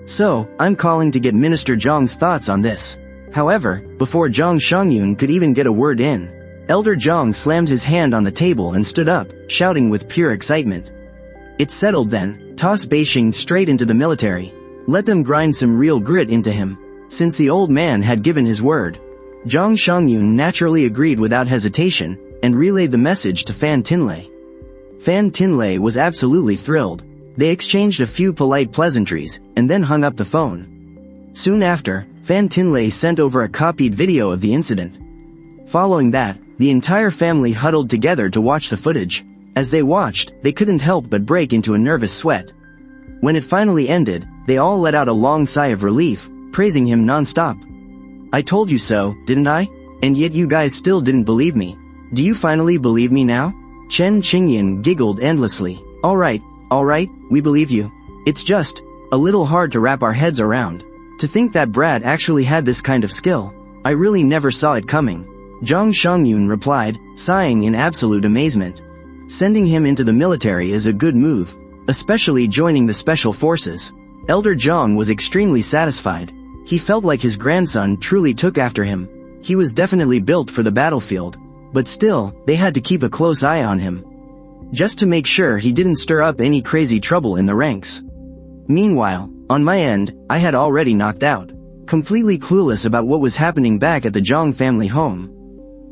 So, I'm calling to get Minister Zhang's thoughts on this. However, before Zhang Shangyun could even get a word in, Elder Zhang slammed his hand on the table and stood up, shouting with pure excitement. It's settled then, toss Beixing straight into the military. Let them grind some real grit into him. Since the old man had given his word, Zhang Shangyun naturally agreed without hesitation, and relayed the message to Fan Tinley. Fan Tinley was absolutely thrilled. They exchanged a few polite pleasantries, and then hung up the phone. Soon after, Fan Tinley sent over a copied video of the incident. Following that, the entire family huddled together to watch the footage. As they watched, they couldn't help but break into a nervous sweat. When it finally ended, they all let out a long sigh of relief, praising him non-stop. I told you so, didn't I? And yet you guys still didn't believe me. Do you finally believe me now? Chen Qingyan giggled endlessly. Alright, we believe you. It's just a little hard to wrap our heads around. To think that Brad actually had this kind of skill. I really never saw it coming. Zhang Shangyun replied, sighing in absolute amazement. Sending him into the military is a good move, especially joining the special forces. Elder Zhang was extremely satisfied. He felt like his grandson truly took after him. He was definitely built for the battlefield. But still, they had to keep a close eye on him. Just to make sure he didn't stir up any crazy trouble in the ranks. Meanwhile, on my end, I had already knocked out, completely clueless about what was happening back at the Zhang family home.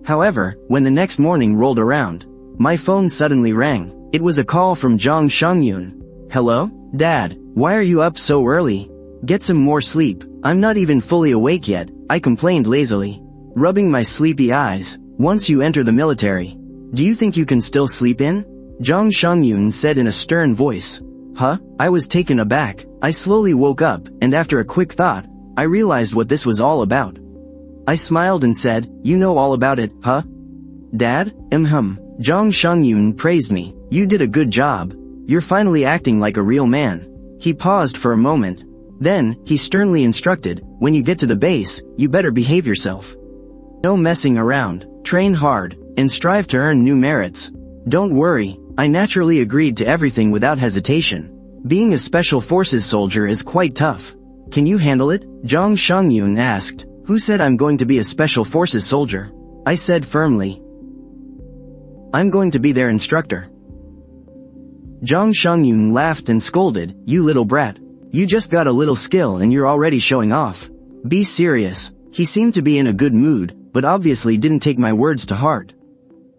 However, when the next morning rolled around, my phone suddenly rang. It was a call from Zhang Shangyun. Hello? Dad, why are you up so early? Get some more sleep. I'm not even fully awake yet, I complained lazily, rubbing my sleepy eyes. Once you enter the military, do you think you can still sleep in? Zhang Shangyun said in a stern voice. Huh? I was taken aback. I slowly woke up, and after a quick thought, I realized what this was all about. I smiled and said, you know all about it, huh? Dad? Zhang Shangyun praised me. You did a good job. You're finally acting like a real man. He paused for a moment. Then, he sternly instructed, when you get to the base, you better behave yourself. No messing around. Train hard, and strive to earn new merits. Don't worry, I naturally agreed to everything without hesitation. Being a special forces soldier is quite tough. Can you handle it? Zhang Shangyun asked. Who said I'm going to be a special forces soldier? I said firmly. I'm going to be their instructor. Zhang Shangyun laughed and scolded, you little brat. You just got a little skill and you're already showing off. Be serious. He seemed to be in a good mood, but obviously didn't take my words to heart.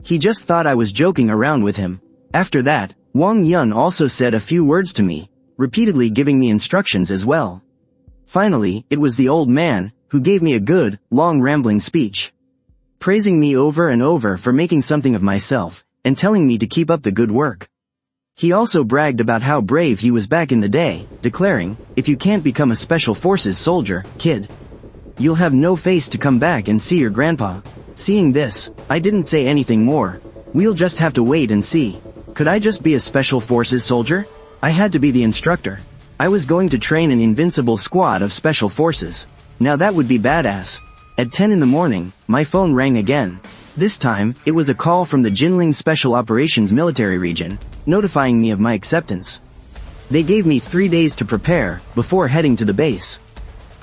He just thought I was joking around with him. After that, Wang Yun also said a few words to me, repeatedly giving me instructions as well. Finally, it was the old man, who gave me a good, long rambling speech, praising me over and over for making something of myself, and telling me to keep up the good work. He also bragged about how brave he was back in the day, declaring, "If you can't become a Special Forces soldier, kid, you'll have no face to come back and see your grandpa." Seeing this, I didn't say anything more. We'll just have to wait and see. Could I just be a Special Forces soldier? I had to be the instructor. I was going to train an invincible squad of Special Forces. Now that would be badass. At 10 in the morning, my phone rang again. This time, it was a call from the Jinling Special Operations Military Region, notifying me of my acceptance. They gave me 3 days to prepare, before heading to the base.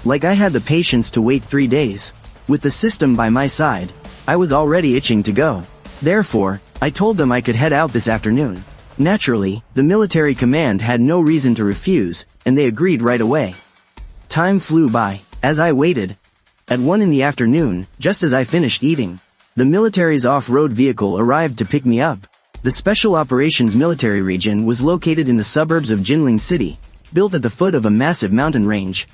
Like I had the patience to wait 3 days. With the system by my side, I was already itching to go. Therefore, I told them I could head out this afternoon. Naturally, the military command had no reason to refuse, and they agreed right away. Time flew by, as I waited. At 1 in the afternoon, just as I finished eating, the military's off-road vehicle arrived to pick me up. The Special Operations Military Region was located in the suburbs of Jinling City, built at the foot of a massive mountain range.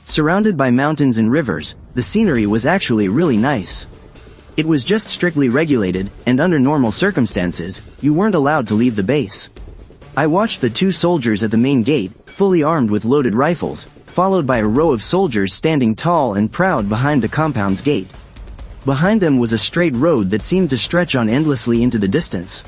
Surrounded by mountains and rivers, the scenery was actually really nice. It was just strictly regulated, and under normal circumstances, you weren't allowed to leave the base. I watched the 2 soldiers at the main gate, fully armed with loaded rifles, followed by a row of soldiers standing tall and proud behind the compound's gate. Behind them was a straight road that seemed to stretch on endlessly into the distance.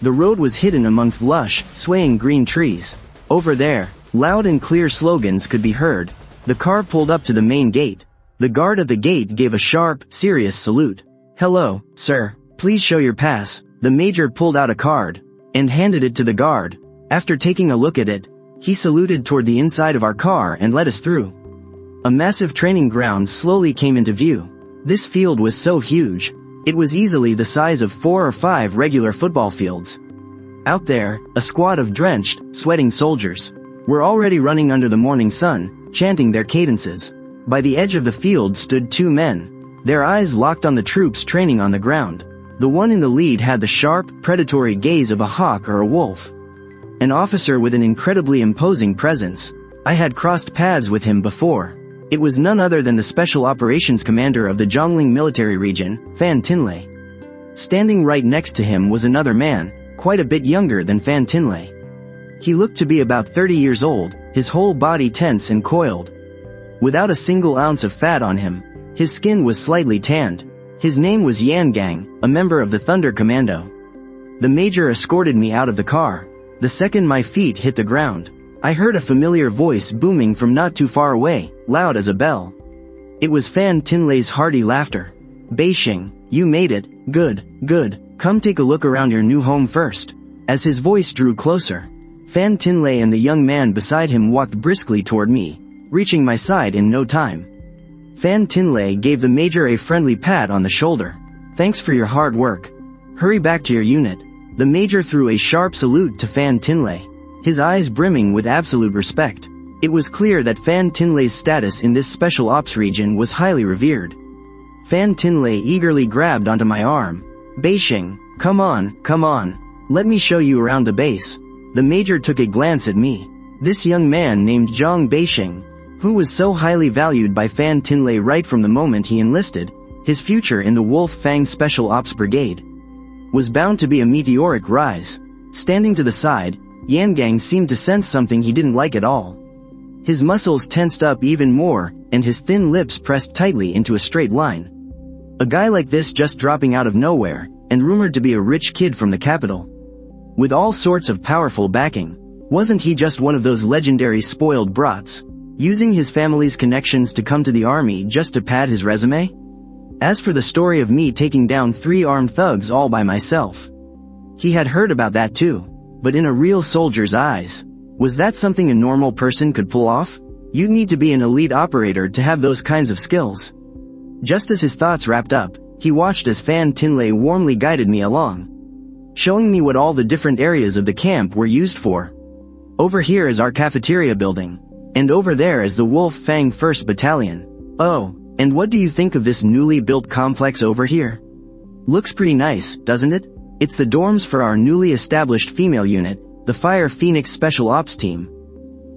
The road was hidden amongst lush, swaying green trees. Over there, loud and clear slogans could be heard. The car pulled up to the main gate. The guard at the gate gave a sharp, serious salute. "Hello, sir. Please show your pass." The major pulled out a card and handed it to the guard. After taking a look at it, he saluted toward the inside of our car and let us through. A massive training ground slowly came into view. This field was so huge. It was easily the size of 4 or 5 regular football fields. Out there, a squad of drenched, sweating soldiers were already running under the morning sun, chanting their cadences. By the edge of the field stood 2 men, their eyes locked on the troops training on the ground. The one in the lead had the sharp, predatory gaze of a hawk or a wolf. An officer with an incredibly imposing presence. I had crossed paths with him before. It was none other than the Special Operations Commander of the Zhongling Military Region, Fan Tinlei. Standing right next to him was another man, quite a bit younger than Fan Tinlei. He looked to be about 30 years old, his whole body tense and coiled. Without a single ounce of fat on him, his skin was slightly tanned. His name was Yan Gang, a member of the Thunder Commando. The major escorted me out of the car. The second my feet hit the ground, I heard a familiar voice booming from not too far away, loud as a bell. It was Fan Tinlei's hearty laughter. "Beixing, you made it. Good, good. Come take a look around your new home first." As his voice drew closer, Fan Tinlei and the young man beside him walked briskly toward me, reaching my side in no time. Fan Tinlei gave the major a friendly pat on the shoulder. "Thanks for your hard work. Hurry back to your unit." The major threw a sharp salute to Fan Tinlei, his eyes brimming with absolute respect. It was clear that Fan Tinlei's status in this special ops region was highly revered. Fan Tinlei eagerly grabbed onto my arm. "Beixing, come on. Let me show you around the base." The major took a glance at me. This young man named Zhang Beixing, who was so highly valued by Fan Tinlei right from the moment he enlisted, his future in the Wolf Fang Special Ops Brigade was bound to be a meteoric rise. Standing to the side, Yan Gang seemed to sense something he didn't like at all. His muscles tensed up even more, and his thin lips pressed tightly into a straight line. A guy like this just dropping out of nowhere, and rumored to be a rich kid from the capital, with all sorts of powerful backing. Wasn't he just one of those legendary spoiled brats, using his family's connections to come to the army just to pad his resume? As for the story of me taking down 3 armed thugs all by myself, he had heard about that too, but in a real soldier's eyes, was that something a normal person could pull off? You'd need to be an elite operator to have those kinds of skills. Just as his thoughts wrapped up, he watched as Fan Tinlei warmly guided me along, showing me what all the different areas of the camp were used for. "Over here is our cafeteria building, and over there is the Wolf Fang 1st Battalion. Oh, and what do you think of this newly built complex over here? Looks pretty nice, doesn't it? It's the dorms for our newly established female unit, the Fire Phoenix Special Ops Team."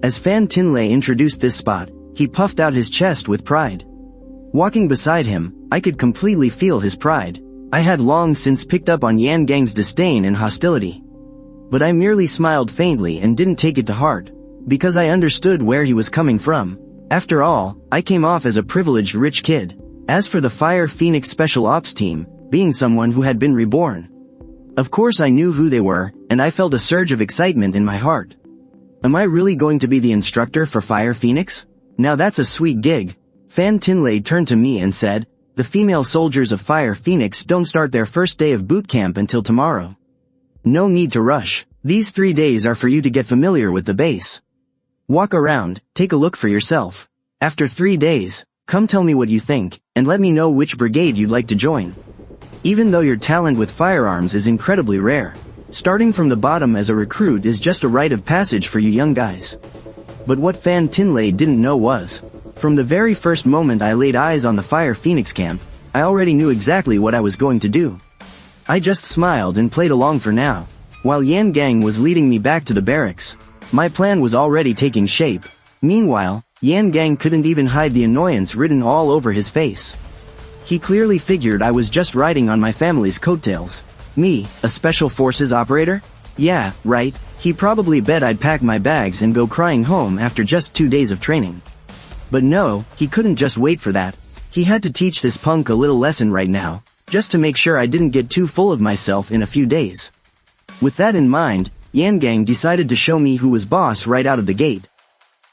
As Fan Tinlei introduced this spot, he puffed out his chest with pride. Walking beside him, I could completely feel his pride. I had long since picked up on Yan Gang's disdain and hostility. But I merely smiled faintly and didn't take it to heart, because I understood where he was coming from. After all, I came off as a privileged rich kid. As for the Fire Phoenix Special Ops team, being someone who had been reborn, of course I knew who they were, and I felt a surge of excitement in my heart. Am I really going to be the instructor for Fire Phoenix? Now that's a sweet gig. Fan Tinley turned to me and said, "The female soldiers of Fire Phoenix don't start their first day of boot camp until tomorrow. No need to rush. These 3 days are for you to get familiar with the base. Walk around, take a look for yourself. After 3 days, come tell me what you think, and let me know which brigade you'd like to join. Even though your talent with firearms is incredibly rare, starting from the bottom as a recruit is just a rite of passage for you young guys." But what Fan Tinley didn't know was, from the very first moment I laid eyes on the Fire Phoenix camp, I already knew exactly what I was going to do. I just smiled and played along for now. While Yan Gang was leading me back to the barracks, my plan was already taking shape. Meanwhile, Yan Gang couldn't even hide the annoyance written all over his face. He clearly figured I was just riding on my family's coattails. Me, a special forces operator? Yeah, right, he probably bet I'd pack my bags and go crying home after just 2 days of training. But no, he couldn't just wait for that. He had to teach this punk a little lesson right now, just to make sure I didn't get too full of myself in a few days. With that in mind, Yan Gang decided to show me who was boss right out of the gate.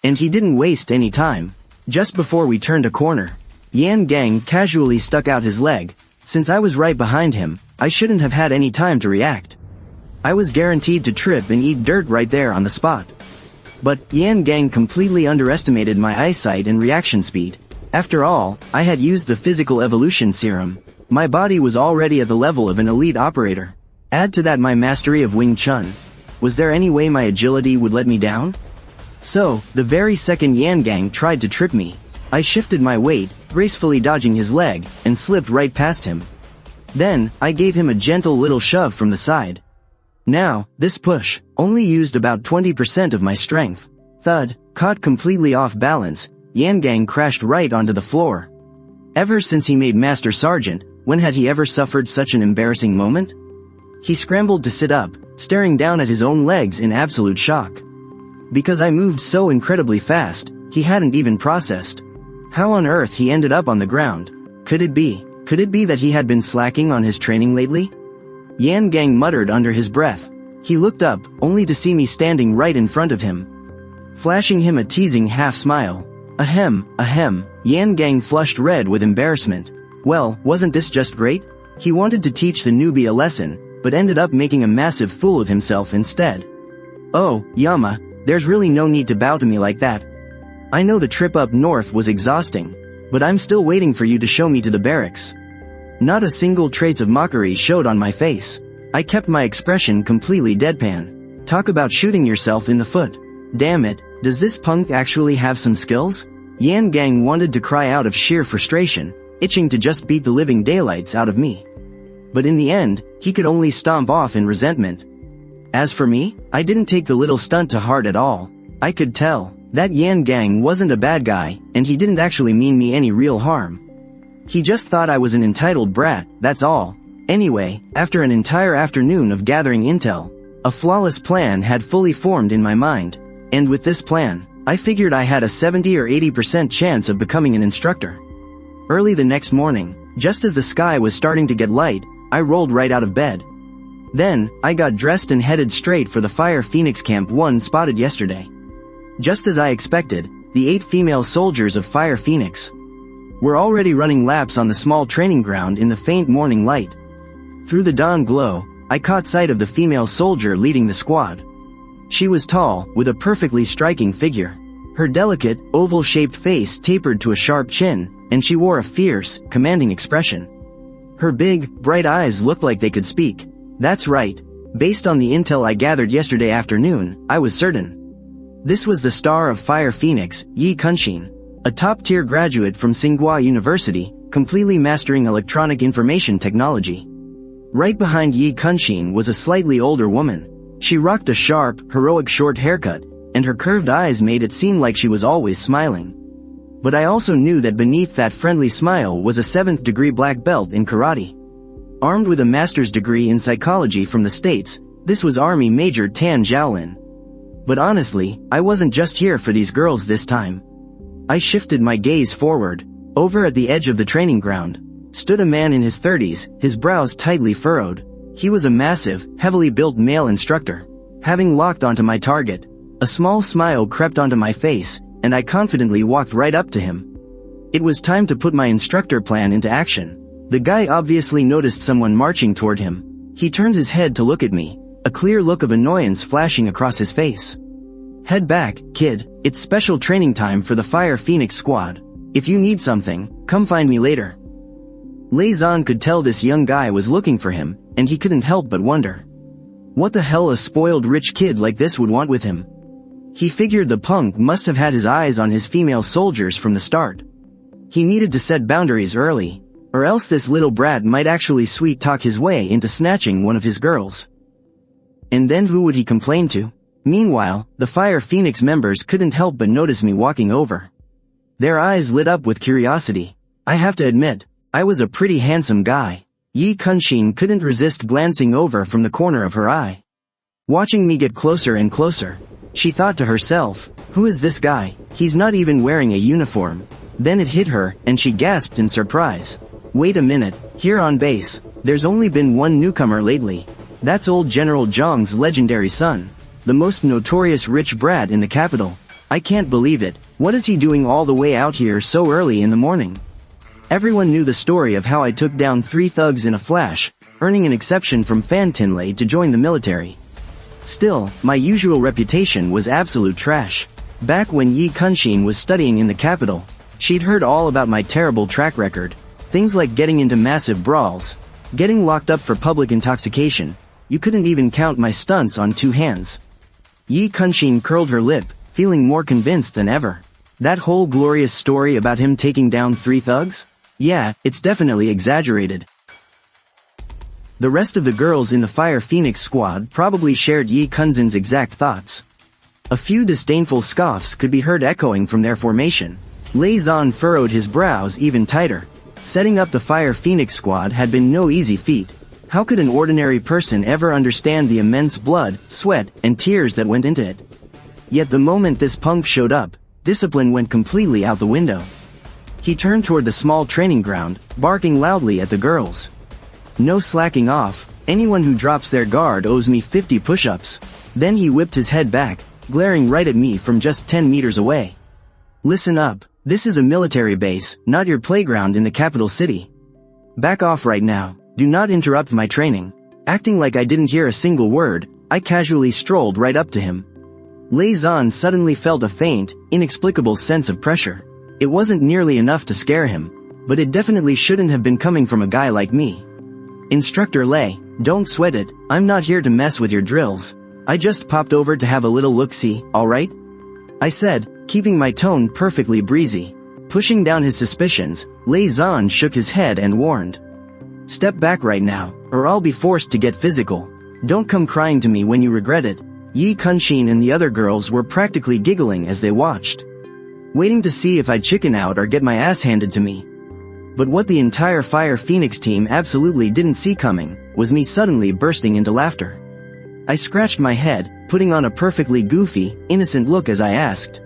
And he didn't waste any time. Just before we turned a corner, Yan Gang casually stuck out his leg. Since I was right behind him, I shouldn't have had any time to react. I was guaranteed to trip and eat dirt right there on the spot. But Yan Gang completely underestimated my eyesight and reaction speed. After all, I had used the physical evolution serum. My body was already at the level of an elite operator. Add to that my mastery of Wing Chun. Was there any way my agility would let me down? So, the very second Yan Gang tried to trip me, I shifted my weight, gracefully dodging his leg, and slipped right past him. Then, I gave him a gentle little shove from the side. Now, this push only used about 20% of my strength. Thud, caught completely off balance, Yan Gang crashed right onto the floor. Ever since he made Master Sergeant, when had he ever suffered such an embarrassing moment? He scrambled to sit up, staring down at his own legs in absolute shock. Because I moved so incredibly fast, he hadn't even processed how on earth he ended up on the ground. Could it be that he had been slacking on his training lately? Yan Gang muttered under his breath. He looked up, only to see me standing right in front of him, flashing him a teasing half-smile. Ahem, Yan Gang flushed red with embarrassment. Well, wasn't this just great? He wanted to teach the newbie a lesson, but ended up making a massive fool of himself instead. Oh, Yama, there's really no need to bow to me like that. I know the trip up north was exhausting, but I'm still waiting for you to show me to the barracks. Not a single trace of mockery showed on my face. I kept my expression completely deadpan. Talk about shooting yourself in the foot. Damn it, does this punk actually have some skills? Yan Gang wanted to cry out of sheer frustration, itching to just beat the living daylights out of me. But in the end, he could only stomp off in resentment. As for me, I didn't take the little stunt to heart at all. I could tell that Yan Gang wasn't a bad guy, and he didn't actually mean me any real harm. He just thought I was an entitled brat, that's all. Anyway, after an entire afternoon of gathering intel, a flawless plan had fully formed in my mind. And with this plan, I figured I had a 70 or 80% chance of becoming an instructor. Early the next morning, just as the sky was starting to get light, I rolled right out of bed. Then, I got dressed and headed straight for the Fire Phoenix Camp 1 spotted yesterday. Just as I expected, the 8 female soldiers of Fire Phoenix were already running laps on the small training ground in the faint morning light. Through the dawn glow, I caught sight of the female soldier leading the squad. She was tall, with a perfectly striking figure. Her delicate, oval-shaped face tapered to a sharp chin, and she wore a fierce, commanding expression. Her big, bright eyes looked like they could speak. That's right. Based on the intel I gathered yesterday afternoon, I was certain. This was the star of Fire Phoenix, Yi Kunshin, a top-tier graduate from Tsinghua University, completely mastering electronic information technology. Right behind Yi Kunshin was a slightly older woman. She rocked a sharp, heroic short haircut, and her curved eyes made it seem like she was always smiling. But I also knew that beneath that friendly smile was a 7th degree black belt in karate. Armed with a master's degree in psychology from the States, This was Army Major Tan Zhaolin. But honestly, I wasn't just here for these girls this time. I shifted my gaze forward. Over at the edge of the training ground stood a man in his 30s, his brows tightly furrowed. He was a massive, heavily built male instructor. Having locked onto my target, a small smile crept onto my face, and I confidently walked right up to him. It was time to put my instructor plan into action. The guy obviously noticed someone marching toward him. He turned his head to look at me, a clear look of annoyance flashing across his face. "Head back, kid. It's special training time for the Fire Phoenix squad. If you need something, come find me later." Lei Zan could tell this young guy was looking for him, and he couldn't help but wonder. What the hell a spoiled rich kid like this would want with him? He figured the punk must have had his eyes on his female soldiers from the start. He needed to set boundaries early, or else this little brat might actually sweet-talk his way into snatching one of his girls. And then who would he complain to? Meanwhile, the Fire Phoenix members couldn't help but notice me walking over. Their eyes lit up with curiosity. I have to admit, I was a pretty handsome guy. Yi Kunshin couldn't resist glancing over from the corner of her eye. Watching me get closer and closer, she thought to herself, who is this guy? He's not even wearing a uniform. Then it hit her, and she gasped in surprise. Wait a minute, here on base, there's only been one newcomer lately. That's old General Zhang's legendary son, the most notorious rich brat in the capital. I can't believe it. What is he doing all the way out here so early in the morning? Everyone knew the story of how I took down 3 thugs in a flash, earning an exception from Fan Tinley to join the military. Still, my usual reputation was absolute trash. Back when Yi Kunshin was studying in the capital, she'd heard all about my terrible track record. Things like getting into massive brawls, getting locked up for public intoxication. You couldn't even count my stunts on 2 hands. Yi Kunshin curled her lip, feeling more convinced than ever. That whole glorious story about him taking down 3 thugs? Yeah, it's definitely exaggerated. The rest of the girls in the Fire Phoenix squad probably shared Yi Kunshin's exact thoughts. A few disdainful scoffs could be heard echoing from their formation. Lei Zan furrowed his brows even tighter. Setting up the Fire Phoenix squad had been no easy feat. How could an ordinary person ever understand the immense blood, sweat, and tears that went into it? Yet the moment this punk showed up, discipline went completely out the window. He turned toward the small training ground, barking loudly at the girls. No slacking off, anyone who drops their guard owes me 50 push-ups. Then he whipped his head back, glaring right at me from just 10 meters away. Listen up, this is a military base, not your playground in the capital city. Back off right now, do not interrupt my training. Acting like I didn't hear a single word, I casually strolled right up to him. Lei Zan suddenly felt a faint, inexplicable sense of pressure. It wasn't nearly enough to scare him, but it definitely shouldn't have been coming from a guy like me. Instructor Lei, don't sweat it, I'm not here to mess with your drills. I just popped over to have a little look-see, alright? I said, keeping my tone perfectly breezy. Pushing down his suspicions, Lei Zan shook his head and warned. Step back right now, or I'll be forced to get physical. Don't come crying to me when you regret it. Yi Kunshin and the other girls were practically giggling as they watched, waiting to see if I'd chicken out or get my ass handed to me. But what the entire Fire Phoenix team absolutely didn't see coming, was me suddenly bursting into laughter. I scratched my head, putting on a perfectly goofy, innocent look as I asked.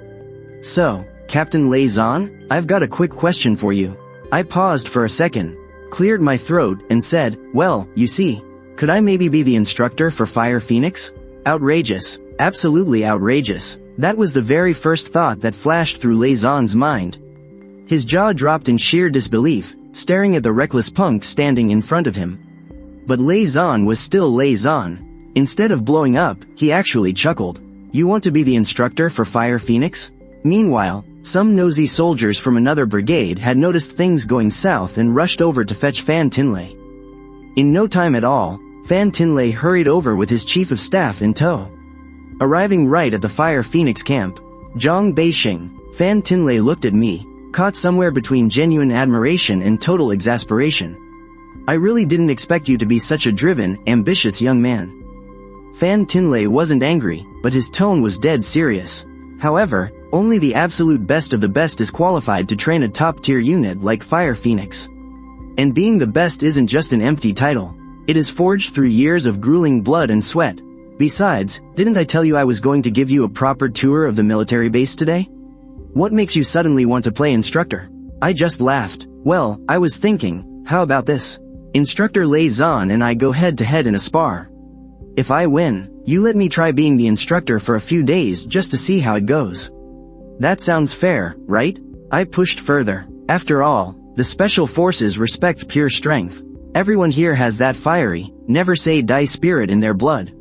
So, Captain Lei Zan, I've got a quick question for you. I paused for a second, cleared my throat, and said, well, you see, could I maybe be the instructor for Fire Phoenix? Outrageous. Absolutely outrageous. That was the very first thought that flashed through Lei Zan's mind. His jaw dropped in sheer disbelief, staring at the reckless punk standing in front of him. But Lei Zan was still Lei Zan. Instead of blowing up, he actually chuckled. You want to be the instructor for Fire Phoenix? Meanwhile, some nosy soldiers from another brigade had noticed things going south and rushed over to fetch Fan Tinley. In no time at all, Fan Tinley hurried over with his chief of staff in tow. Arriving right at the Fire Phoenix camp, Zhang Beixing, Fan Tinley looked at me, caught somewhere between genuine admiration and total exasperation. I really didn't expect you to be such a driven, ambitious young man. Fan Tinley wasn't angry, but his tone was dead serious. However, only the absolute best of the best is qualified to train a top-tier unit like Fire Phoenix. And being the best isn't just an empty title. It is forged through years of grueling blood and sweat, Besides, didn't I tell you I was going to give you a proper tour of the military base today? What makes you suddenly want to play instructor? I just laughed. Well, I was thinking, how about this? Instructor Lei Zan and I go head-to-head in a spar. If I win, you let me try being the instructor for a few days just to see how it goes. That sounds fair, right? I pushed further. After all, the special forces respect pure strength. Everyone here has that fiery, never say die spirit in their blood.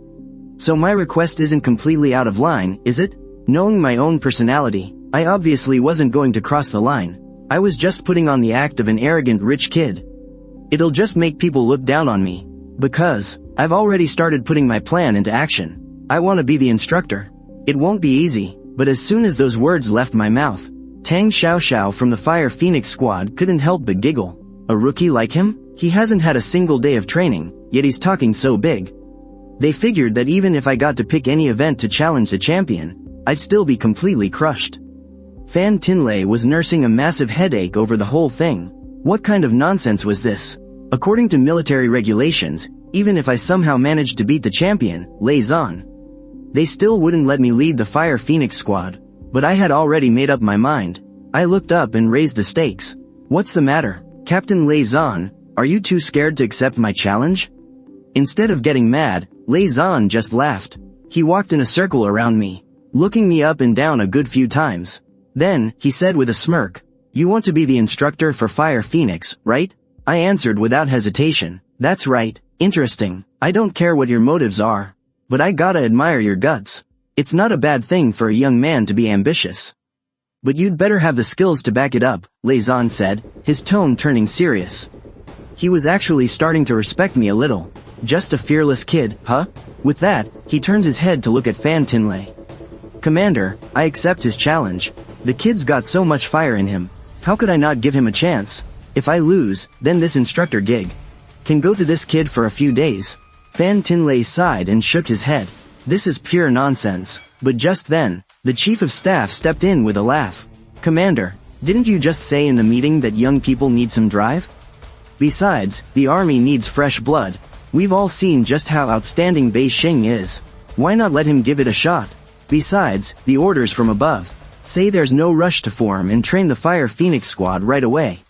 So my request isn't completely out of line, is it? Knowing my own personality, I obviously wasn't going to cross the line. I was just putting on the act of an arrogant rich kid. It'll just make people look down on me. Because, I've already started putting my plan into action. I want to be the instructor. It won't be easy, but as soon as those words left my mouth, Tang Xiaoxiao from the Fire Phoenix squad couldn't help but giggle. A rookie like him? He hasn't had a single day of training, yet he's talking so big. They figured that even if I got to pick any event to challenge the champion, I'd still be completely crushed. Fan Tinlei was nursing a massive headache over the whole thing. What kind of nonsense was this? According to military regulations, even if I somehow managed to beat the champion, Lei Zan, they still wouldn't let me lead the Fire Phoenix squad. But I had already made up my mind. I looked up and raised the stakes. What's the matter, Captain Lei Zan? Are you too scared to accept my challenge? Instead of getting mad, Lei Zan just laughed. He walked in a circle around me, looking me up and down a good few times. Then, he said with a smirk, "You want to be the instructor for Fire Phoenix, right?" I answered without hesitation, "That's right. Interesting. I don't care what your motives are. But I gotta admire your guts. It's not a bad thing for a young man to be ambitious. But you'd better have the skills to back it up," Lei Zan said, his tone turning serious. He was actually starting to respect me a little. Just a fearless kid, huh? With that, he turned his head to look at Fan Tinlei. "Commander, I accept his challenge. The kid's got so much fire in him. How could I not give him a chance? If I lose, then this instructor gig can go to this kid for a few days." Fan Tinlei sighed and shook his head. This is pure nonsense. But just then, the chief of staff stepped in with a laugh. "Commander, didn't you just say in the meeting that young people need some drive? Besides, the army needs fresh blood. We've all seen just how outstanding Bei Xing is. Why not let him give it a shot? Besides, the orders from above say there's no rush to form and train the Fire Phoenix squad right away."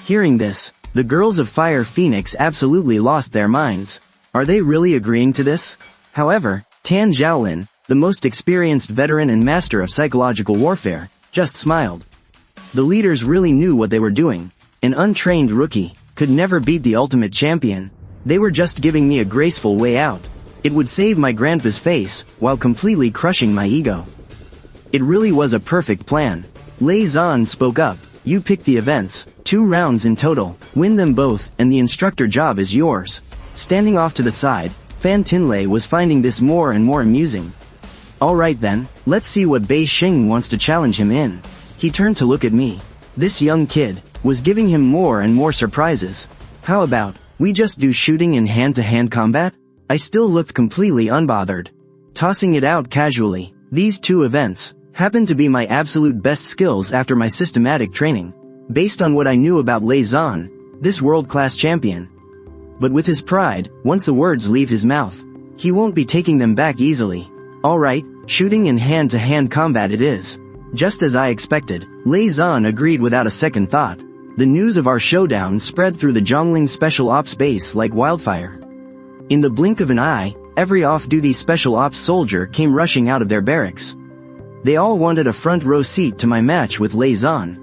Hearing this, the girls of Fire Phoenix absolutely lost their minds. Are they really agreeing to this? However, Tan Zhaolin, the most experienced veteran and master of psychological warfare, just smiled. The leaders really knew what they were doing. An untrained rookie could never beat the ultimate champion. They were just giving me a graceful way out. It would save my grandpa's face, while completely crushing my ego. It really was a perfect plan. Lei Zan spoke up. "You pick the events, 2 rounds in total, win them both, and the instructor job is yours." Standing off to the side, Fan Tinlei was finding this more and more amusing. "Alright then, let's see what Bei Xing wants to challenge him in." He turned to look at me. This young kid was giving him more and more surprises. "How about, we just do shooting in hand-to-hand combat?" I still looked completely unbothered. Tossing it out casually, these 2 events happened to be my absolute best skills after my systematic training. Based on what I knew about Lei Zan, this world-class champion. But with his pride, once the words leave his mouth, he won't be taking them back easily. "Alright, shooting in hand-to-hand combat it is." Just as I expected, Lei Zan agreed without a second thought. The news of our showdown spread through the Zhongling Special Ops base like wildfire. In the blink of an eye, every off-duty Special Ops soldier came rushing out of their barracks. They all wanted a front-row seat to my match with Lei Zan.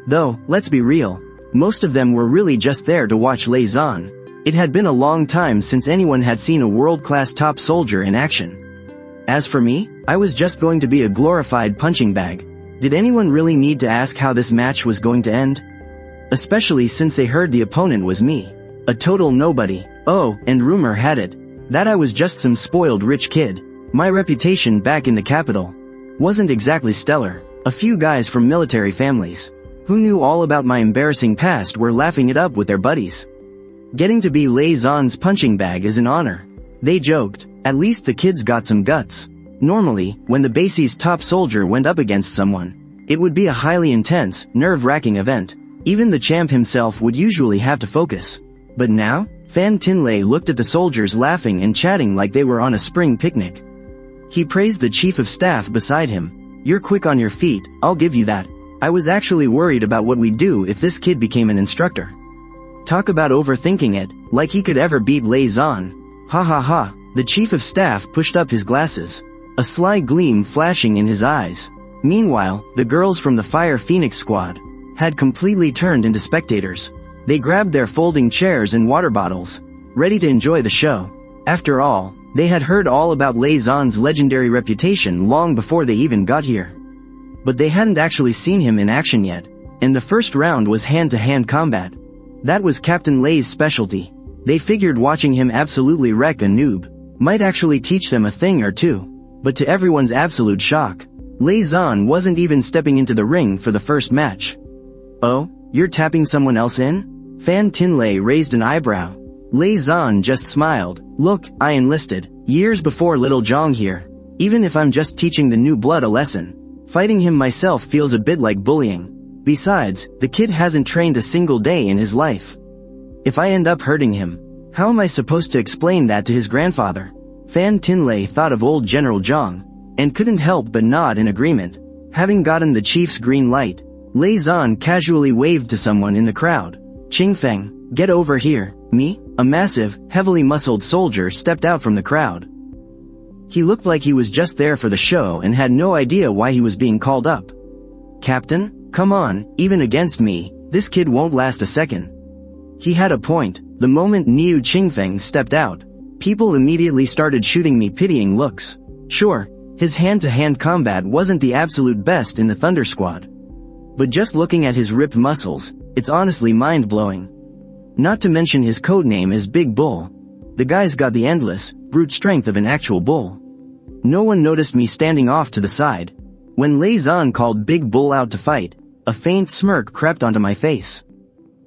Though, let's be real, most of them were really just there to watch Lei Zan. It had been a long time since anyone had seen a world-class top soldier in action. As for me, I was just going to be a glorified punching bag. Did anyone really need to ask how this match was going to end? Especially since they heard the opponent was me. A total nobody. Oh, and rumor had it that I was just some spoiled rich kid. My reputation back in the capital wasn't exactly stellar. A few guys from military families who knew all about my embarrassing past were laughing it up with their buddies. Getting to be Lei Zan's punching bag is an honor. They joked, at least the kids got some guts. Normally, when the base's top soldier went up against someone, it would be a highly intense, nerve-wracking event. Even the champ himself would usually have to focus. But now, Fan Tinlay looked at the soldiers laughing and chatting like they were on a spring picnic. He praised the chief of staff beside him. "You're quick on your feet, I'll give you that. I was actually worried about what we'd do if this kid became an instructor." Talk about overthinking it, like he could ever beat Lei Zan. Ha ha ha, the chief of staff pushed up his glasses, a sly gleam flashing in his eyes. Meanwhile, the girls from the Fire Phoenix squad had completely turned into spectators. They grabbed their folding chairs and water bottles, ready to enjoy the show. After all, they had heard all about Lei Zan's legendary reputation long before they even got here. But they hadn't actually seen him in action yet, and the first round was hand-to-hand combat. That was Captain Lei's specialty. They figured watching him absolutely wreck a noob might actually teach them a thing or two. But to everyone's absolute shock, Lei Zan wasn't even stepping into the ring for the first match. "Oh, you're tapping someone else in?" Fan Tinlay raised an eyebrow. Lei Zan just smiled. "Look, I enlisted years before little Zhang here. Even if I'm just teaching the new blood a lesson, fighting him myself feels a bit like bullying. Besides, the kid hasn't trained a single day in his life. If I end up hurting him, how am I supposed to explain that to his grandfather?" Fan Tinlay thought of old General Zhang, and couldn't help but nod in agreement. Having gotten the chief's green light, Lei Zan casually waved to someone in the crowd. "Qingfeng, get over here." "Me?" A massive, heavily muscled soldier stepped out from the crowd. He looked like he was just there for the show and had no idea why he was being called up. "Captain? Come on, even against me, this kid won't last a second." He had a point. The moment Niu Qingfeng stepped out, people immediately started shooting me pitying looks. Sure, his hand-to-hand combat wasn't the absolute best in the Thunder Squad. But just looking at his ripped muscles, it's honestly mind-blowing. Not to mention his codename is Big Bull. The guy's got the endless, brute strength of an actual bull. No one noticed me standing off to the side. When Lei Zan called Big Bull out to fight, a faint smirk crept onto my face.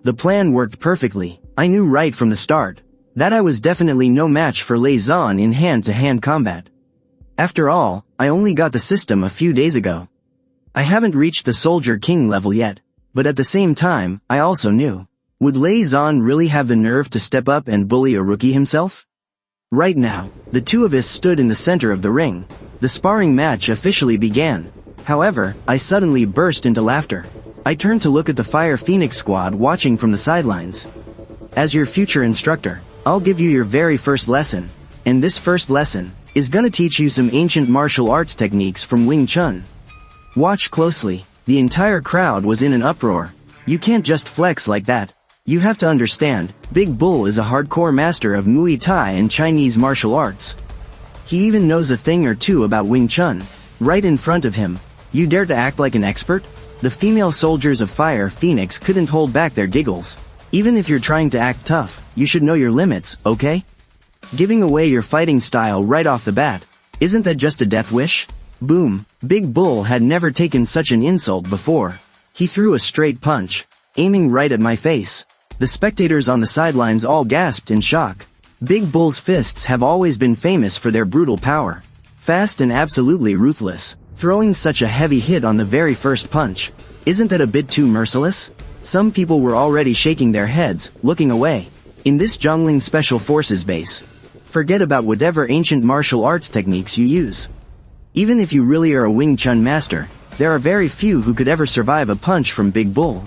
The plan worked perfectly. I knew right from the start that I was definitely no match for Lei Zan in hand-to-hand combat. After all, I only got the system a few days ago. I haven't reached the Soldier King level yet, but at the same time, I also knew. Would Lei Zan really have the nerve to step up and bully a rookie himself? Right now, the two of us stood in the center of the ring. The sparring match officially began. However, I suddenly burst into laughter. I turned to look at the Fire Phoenix squad watching from the sidelines. "As your future instructor, I'll give you your very first lesson. And this first lesson is gonna teach you some ancient martial arts techniques from Wing Chun. Watch closely." The entire crowd was in an uproar. You can't just flex like that. You have to understand, Big Bull is a hardcore master of Muay Thai and Chinese martial arts. He even knows a thing or two about Wing Chun. Right in front of him, you dare to act like an expert? The female soldiers of Fire Phoenix couldn't hold back their giggles. Even if you're trying to act tough, you should know your limits, okay? Giving away your fighting style right off the bat, isn't that just a death wish? Boom. Big Bull had never taken such an insult before. He threw a straight punch, aiming right at my face. The spectators on the sidelines all gasped in shock. Big Bull's fists have always been famous for their brutal power. Fast and absolutely ruthless. Throwing such a heavy hit on the very first punch, isn't that a bit too merciless? Some people were already shaking their heads, looking away. In this Zhongling Special Forces base, forget about whatever ancient martial arts techniques you use. Even if you really are a Wing Chun master, there are very few who could ever survive a punch from Big Bull.